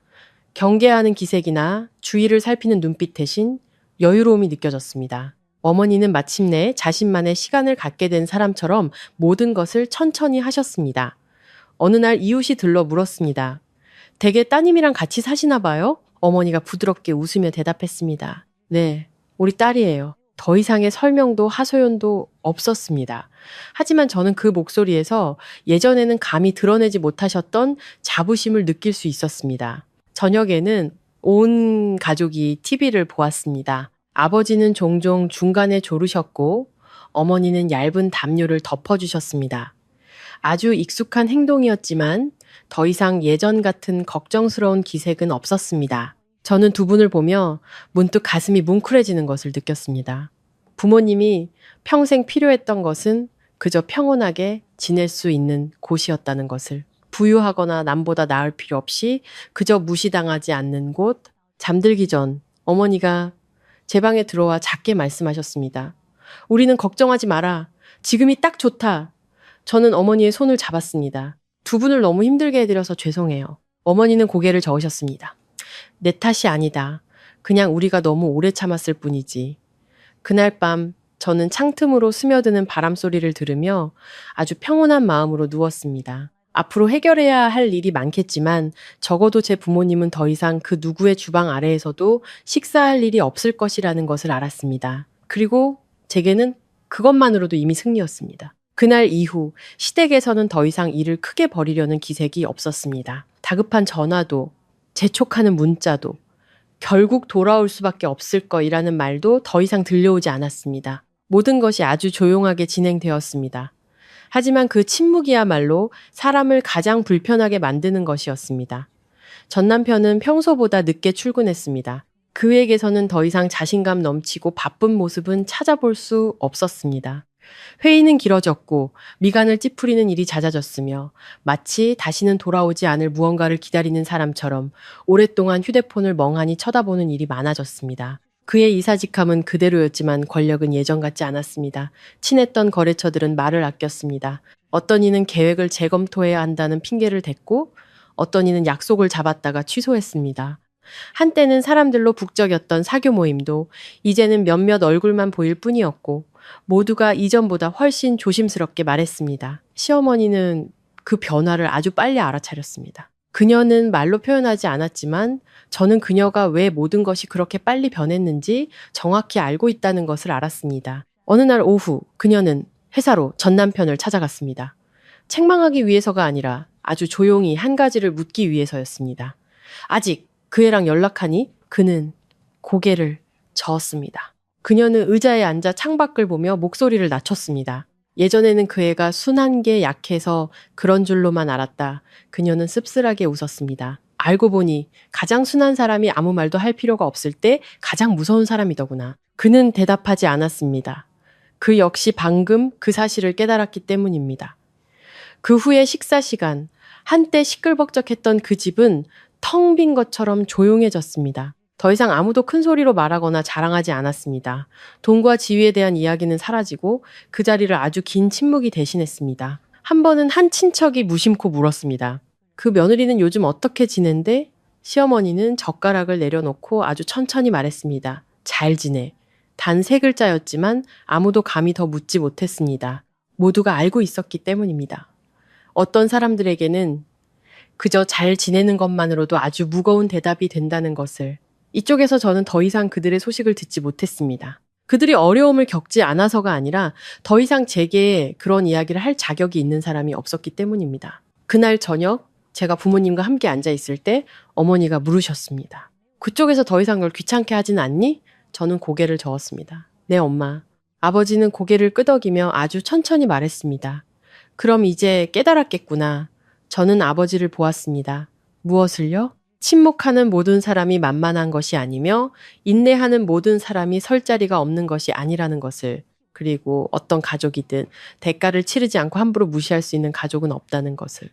경계하는 기색이나 주위를 살피는 눈빛 대신 여유로움이 느껴졌습니다. 어머니는 마침내 자신만의 시간을 갖게 된 사람처럼 모든 것을 천천히 하셨습니다. 어느 날 이웃이 들러 물었습니다. 댁에 따님이랑 같이 사시나 봐요? 어머니가 부드럽게 웃으며 대답했습니다. 네, 우리 딸이에요. 더 이상의 설명도 하소연도 없었습니다. 하지만 저는 그 목소리에서 예전에는 감히 드러내지 못하셨던 자부심을 느낄 수 있었습니다. 저녁에는 온 가족이 TV를 보았습니다. 아버지는 종종 중간에 조르셨고 어머니는 얇은 담요를 덮어주셨습니다. 아주 익숙한 행동이었지만 더 이상 예전 같은 걱정스러운 기색은 없었습니다. 저는 두 분을 보며 문득 가슴이 뭉클해지는 것을 느꼈습니다. 부모님이 평생 필요했던 것은 그저 평온하게 지낼 수 있는 곳이었다는 것을. 부유하거나 남보다 나을 필요 없이 그저 무시당하지 않는 곳. 잠들기 전 어머니가 제 방에 들어와 작게 말씀하셨습니다. 우리는 걱정하지 마라. 지금이 딱 좋다. 저는 어머니의 손을 잡았습니다. 두 분을 너무 힘들게 해드려서 죄송해요. 어머니는 고개를 저으셨습니다. 내 탓이 아니다. 그냥 우리가 너무 오래 참았을 뿐이지. 그날 밤 저는 창틈으로 스며드는 바람 소리를 들으며 아주 평온한 마음으로 누웠습니다. 앞으로 해결해야 할 일이 많겠지만 적어도 제 부모님은 더 이상 그 누구의 주방 아래에서도 식사할 일이 없을 것이라는 것을 알았습니다. 그리고 제게는 그것만으로도 이미 승리였습니다. 그날 이후 시댁에서는 더 이상 일을 크게 벌이려는 기색이 없었습니다. 다급한 전화도, 재촉하는 문자도, 결국 돌아올 수밖에 없을 거이라는 말도 더 이상 들려오지 않았습니다. 모든 것이 아주 조용하게 진행되었습니다. 하지만 그 침묵이야말로 사람을 가장 불편하게 만드는 것이었습니다. 전 남편은 평소보다 늦게 출근했습니다. 그에게서는 더 이상 자신감 넘치고 바쁜 모습은 찾아볼 수 없었습니다. 회의는 길어졌고 미간을 찌푸리는 일이 잦아졌으며 마치 다시는 돌아오지 않을 무언가를 기다리는 사람처럼 오랫동안 휴대폰을 멍하니 쳐다보는 일이 많아졌습니다. 그의 이사직함은 그대로였지만 권력은 예전 같지 않았습니다. 친했던 거래처들은 말을 아꼈습니다. 어떤 이는 계획을 재검토해야 한다는 핑계를 댔고 어떤 이는 약속을 잡았다가 취소했습니다. 한때는 사람들로 북적였던 사교 모임도 이제는 몇몇 얼굴만 보일 뿐이었고 모두가 이전보다 훨씬 조심스럽게 말했습니다. 시어머니는 그 변화를 아주 빨리 알아차렸습니다. 그녀는 말로 표현하지 않았지만 저는 그녀가 왜 모든 것이 그렇게 빨리 변했는지 정확히 알고 있다는 것을 알았습니다. 어느 날 오후 그녀는 회사로 전 남편을 찾아갔습니다. 책망하기 위해서가 아니라 아주 조용히 한 가지를 묻기 위해서였습니다. 아직 그 애랑 연락하니? 그는 고개를 저었습니다. 그녀는 의자에 앉아 창밖을 보며 목소리를 낮췄습니다. 예전에는 그 애가 순한 게 약해서 그런 줄로만 알았다. 그녀는 씁쓸하게 웃었습니다. 알고 보니 가장 순한 사람이 아무 말도 할 필요가 없을 때 가장 무서운 사람이더구나. 그는 대답하지 않았습니다. 그 역시 방금 그 사실을 깨달았기 때문입니다. 그 후에 식사 시간, 한때 시끌벅적했던 그 집은 텅 빈 것처럼 조용해졌습니다. 더 이상 아무도 큰 소리로 말하거나 자랑하지 않았습니다. 돈과 지위에 대한 이야기는 사라지고 그 자리를 아주 긴 침묵이 대신했습니다. 한 번은 한 친척이 무심코 물었습니다. 그 며느리는 요즘 어떻게 지낸대? 시어머니는 젓가락을 내려놓고 아주 천천히 말했습니다. 잘 지내. 단 3글자였지만 아무도 감히 더 묻지 못했습니다. 모두가 알고 있었기 때문입니다. 어떤 사람들에게는 그저 잘 지내는 것만으로도 아주 무거운 대답이 된다는 것을 이쪽에서 저는 더 이상 그들의 소식을 듣지 못했습니다. 그들이 어려움을 겪지 않아서가 아니라 더 이상 제게 그런 이야기를 할 자격이 있는 사람이 없었기 때문입니다. 그날 저녁 제가 부모님과 함께 앉아 있을 때 어머니가 물으셨습니다. 그쪽에서 더 이상 널 귀찮게 하진 않니? 저는 고개를 저었습니다. 네, 엄마. 아버지는 고개를 끄덕이며 아주 천천히 말했습니다. 그럼 이제 깨달았겠구나. 저는 아버지를 보았습니다. 무엇을요? 침묵하는 모든 사람이 만만한 것이 아니며 인내하는 모든 사람이 설 자리가 없는 것이 아니라는 것을, 그리고 어떤 가족이든 대가를 치르지 않고 함부로 무시할 수 있는 가족은 없다는 것을.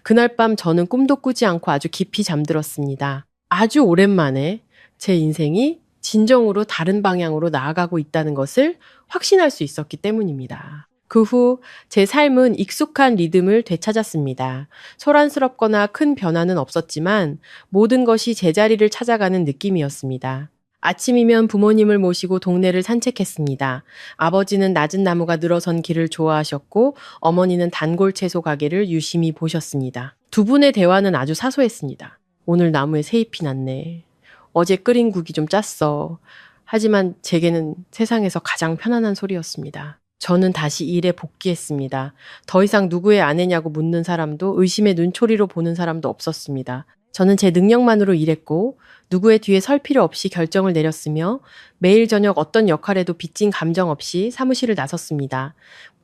그날 밤 저는 꿈도 꾸지 않고 아주 깊이 잠들었습니다. 아주 오랜만에 제 인생이 진정으로 다른 방향으로 나아가고 있다는 것을 확신할 수 있었기 때문입니다. 그 후 제 삶은 익숙한 리듬을 되찾았습니다. 소란스럽거나 큰 변화는 없었지만 모든 것이 제자리를 찾아가는 느낌이었습니다. 아침이면 부모님을 모시고 동네를 산책했습니다. 아버지는 낮은 나무가 늘어선 길을 좋아하셨고 어머니는 단골 채소 가게를 유심히 보셨습니다. 두 분의 대화는 아주 사소했습니다. 오늘 나무에 새잎이 났네. 어제 끓인 국이 좀 짰어. 하지만 제게는 세상에서 가장 편안한 소리였습니다. 저는 다시 일에 복귀했습니다. 더 이상 누구의 아내냐고 묻는 사람도 의심의 눈초리로 보는 사람도 없었습니다. 저는 제 능력만으로 일했고 누구의 뒤에 설 필요 없이 결정을 내렸으며 매일 저녁 어떤 역할에도 빚진 감정 없이 사무실을 나섰습니다.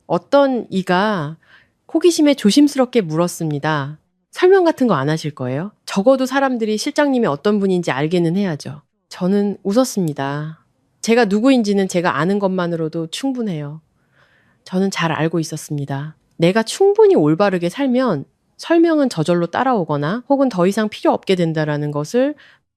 어떤 이가 호기심에 조심스럽게 물었습니다. 설명 같은 거 안 하실 거예요? 적어도 사람들이 실장님이 어떤 분인지 알게는 해야죠. 저는 웃었습니다. 제가 누구인지는 제가 아는 것만으로도 충분해요. 저는 잘 알고 있었습니다. 내가 충분히 올바르게 살면 설명은 저절로 따라오거나 혹은 더 이상 필요 없게 된다라는 것을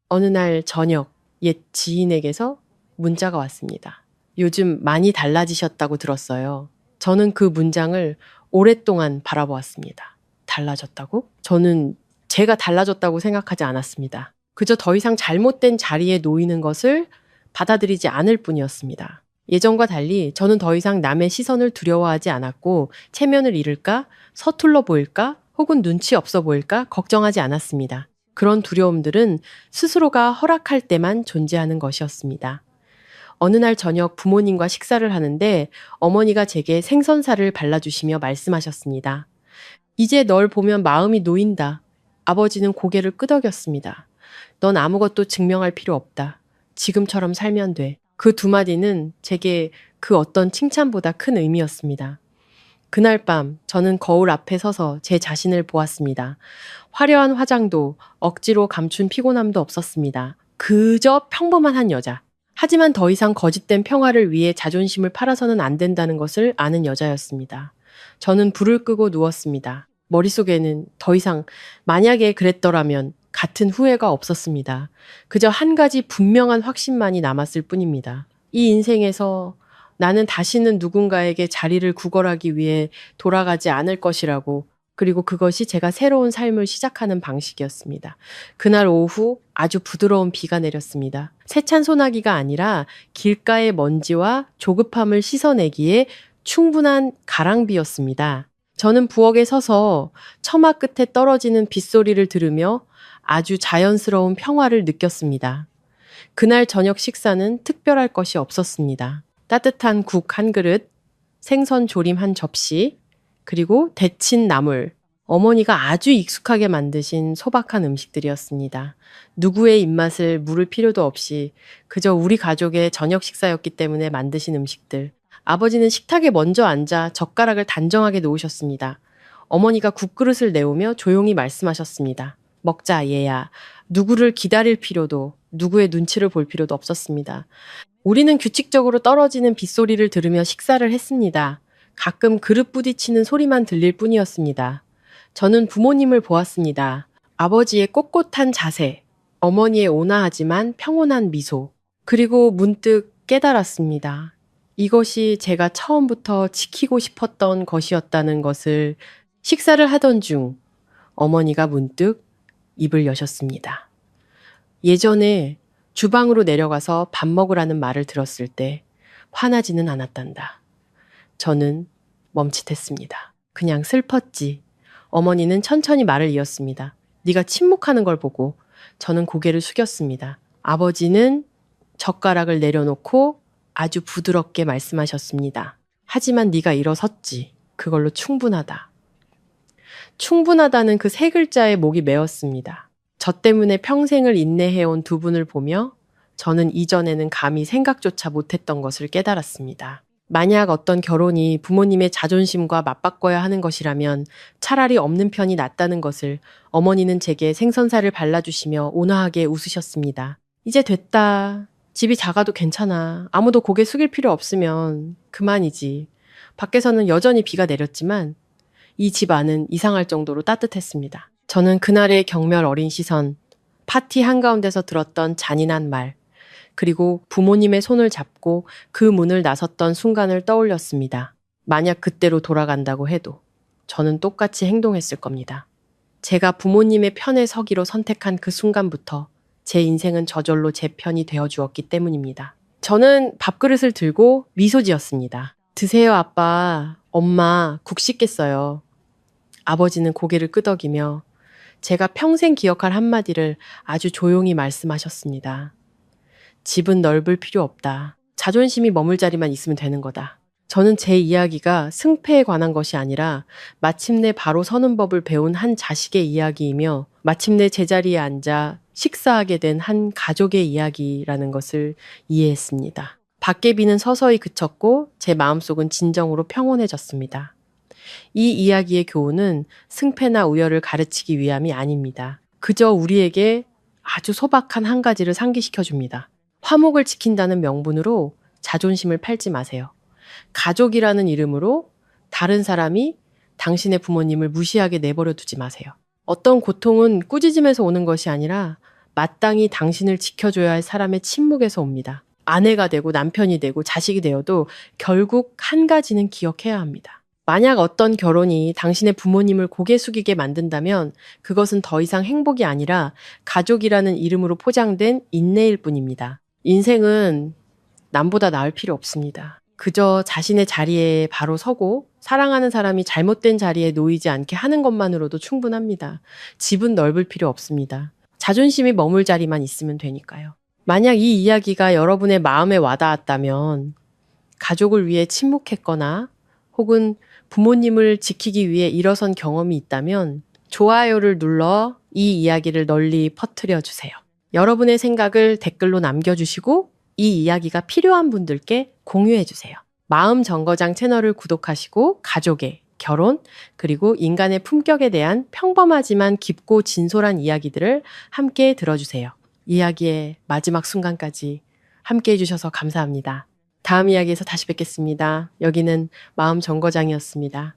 어느 날 저녁 옛 지인에게서 문자가 왔습니다. 요즘 많이 달라지셨다고 들었어요. 저는 그 문장을 오랫동안 바라보았습니다. 달라졌다고? 저는 제가 달라졌다고 생각하지 않았습니다. 그저 더 이상 잘못된 자리에 놓이는 것을 받아들이지 않을 뿐이었습니다. 예전과 달리 저는 더 이상 남의 시선을 두려워하지 않았고 체면을 잃을까, 서툴러 보일까, 혹은 눈치 없어 보일까 걱정하지 않았습니다. 그런 두려움들은 스스로가 허락할 때만 존재하는 것이었습니다. 어느 날 저녁 부모님과 식사를 하는데 어머니가 제게 생선살을 발라주시며 말씀하셨습니다. 이제 널 보면 마음이 놓인다. 아버지는 고개를 끄덕였습니다. 넌 아무것도 증명할 필요 없다. 지금처럼 살면 돼. 그 두 마디는 제게 그 어떤 칭찬보다 큰 의미였습니다. 그날 밤 저는 거울 앞에 서서 제 자신을 보았습니다. 화려한 화장도 억지로 감춘 피곤함도 없었습니다. 그저 평범한 한 여자. 하지만 더 이상 거짓된 평화를 위해 자존심을 팔아서는 안 된다는 것을 아는 여자였습니다. 저는 불을 끄고 누웠습니다. 머릿속에는 더 이상 만약에 그랬더라면 같은 후회가 없었습니다. 그저 한 가지 분명한 확신만이 남았을 뿐입니다. 이 인생에서 나는 다시는 누군가에게 자리를 구걸하기 위해 돌아가지 않을 것이라고, 그리고 그것이 제가 새로운 삶을 시작하는 방식이었습니다. 그날 오후 아주 부드러운 비가 내렸습니다. 세찬 소나기가 아니라 길가의 먼지와 조급함을 씻어내기에 충분한 가랑비였습니다. 저는 부엌에 서서 처마 끝에 떨어지는 빗소리를 들으며 아주 자연스러운 평화를 느꼈습니다. 그날 저녁 식사는 특별할 것이 없었습니다. 따뜻한 국 한 그릇, 생선 조림 한 접시, 그리고 데친 나물, 어머니가 아주 익숙하게 만드신 소박한 음식들이었습니다. 누구의 입맛을 물을 필요도 없이 그저 우리 가족의 저녁 식사였기 때문에 만드신 음식들. 아버지는 식탁에 먼저 앉아 젓가락을 단정하게 놓으셨습니다. 어머니가 국그릇을 내오며 조용히 말씀하셨습니다. 먹자, 얘야. 누구를 기다릴 필요도, 누구의 눈치를 볼 필요도 없었습니다. 우리는 규칙적으로 떨어지는 빗소리를 들으며 식사를 했습니다. 가끔 그릇 부딪히는 소리만 들릴 뿐이었습니다. 저는 부모님을 보았습니다. 아버지의 꼿꼿한 자세, 어머니의 온화하지만 평온한 미소, 그리고 문득 깨달았습니다. 이것이 제가 처음부터 지키고 싶었던 것이었다는 것을. 식사를 하던 중 어머니가 문득 입을 여셨습니다. 예전에 주방으로 내려가서 밥 먹으라는 말을 들었을 때 화나지는 않았단다. 저는 멈칫했습니다. 그냥 슬펐지. 어머니는 천천히 말을 이었습니다. 네가 침묵하는 걸 보고. 저는 고개를 숙였습니다. 아버지는 젓가락을 내려놓고 아주 부드럽게 말씀하셨습니다. 하지만 네가 일어섰지. 그걸로 충분하다. 충분하다는 그 세 글자에 목이 메었습니다. 저 때문에 평생을 인내해온 두 분을 보며 저는 이전에는 감히 생각조차 못했던 것을 깨달았습니다. 만약 어떤 결혼이 부모님의 자존심과 맞바꿔야 하는 것이라면 차라리 없는 편이 낫다는 것을. 어머니는 제게 생선살을 발라주시며 온화하게 웃으셨습니다. 이제 됐다. 집이 작아도 괜찮아. 아무도 고개 숙일 필요 없으면 그만이지. 밖에서는 여전히 비가 내렸지만 이 집 안은 이상할 정도로 따뜻했습니다. 저는 그날의 경멸 어린 시선, 파티 한가운데서 들었던 잔인한 말, 그리고 부모님의 손을 잡고 그 문을 나섰던 순간을 떠올렸습니다. 만약 그때로 돌아간다고 해도 저는 똑같이 행동했을 겁니다. 제가 부모님의 편에 서기로 선택한 그 순간부터 제 인생은 저절로 제 편이 되어 주었기 때문입니다. 저는 밥그릇을 들고 미소 지었습니다. 드세요, 아빠. 엄마, 국 씻겠어요. 아버지는 고개를 끄덕이며 제가 평생 기억할 한마디를 아주 조용히 말씀하셨습니다. 집은 넓을 필요 없다. 자존심이 머물 자리만 있으면 되는 거다. 저는 제 이야기가 승패에 관한 것이 아니라 마침내 바로 서는 법을 배운 한 자식의 이야기이며 마침내 제자리에 앉아 식사하게 된 한 가족의 이야기라는 것을 이해했습니다. 밖의 비는 서서히 그쳤고 제 마음속은 진정으로 평온해졌습니다. 이 이야기의 교훈은 승패나 우열을 가르치기 위함이 아닙니다. 그저 우리에게 아주 소박한 한 가지를 상기시켜줍니다. 화목을 지킨다는 명분으로 자존심을 팔지 마세요. 가족이라는 이름으로 다른 사람이 당신의 부모님을 무시하게 내버려 두지 마세요. 어떤 고통은 꾸짖음에서 오는 것이 아니라 마땅히 당신을 지켜줘야 할 사람의 침묵에서 옵니다. 아내가 되고 남편이 되고 자식이 되어도 결국 한 가지는 기억해야 합니다. 만약 어떤 결혼이 당신의 부모님을 고개 숙이게 만든다면 그것은 더 이상 행복이 아니라 가족이라는 이름으로 포장된 인내일 뿐입니다. 인생은 남보다 나을 필요 없습니다. 그저 자신의 자리에 바로 서고 사랑하는 사람이 잘못된 자리에 놓이지 않게 하는 것만으로도 충분합니다. 집은 넓을 필요 없습니다. 자존심이 머물 자리만 있으면 되니까요. 만약 이 이야기가 여러분의 마음에 와닿았다면 가족을 위해 침묵했거나 혹은 부모님을 지키기 위해 일어선 경험이 있다면 좋아요를 눌러 이 이야기를 널리 퍼뜨려 주세요. 여러분의 생각을 댓글로 남겨주시고 이 이야기가 필요한 분들께 공유해 주세요. 마음 정거장 채널을 구독하시고 가족의, 결혼, 그리고 인간의 품격에 대한 평범하지만 깊고 진솔한 이야기들을 함께 들어주세요. 이야기의 마지막 순간까지 함께 해주셔서 감사합니다. 다음 이야기에서 다시 뵙겠습니다. 여기는 마음 정거장이었습니다.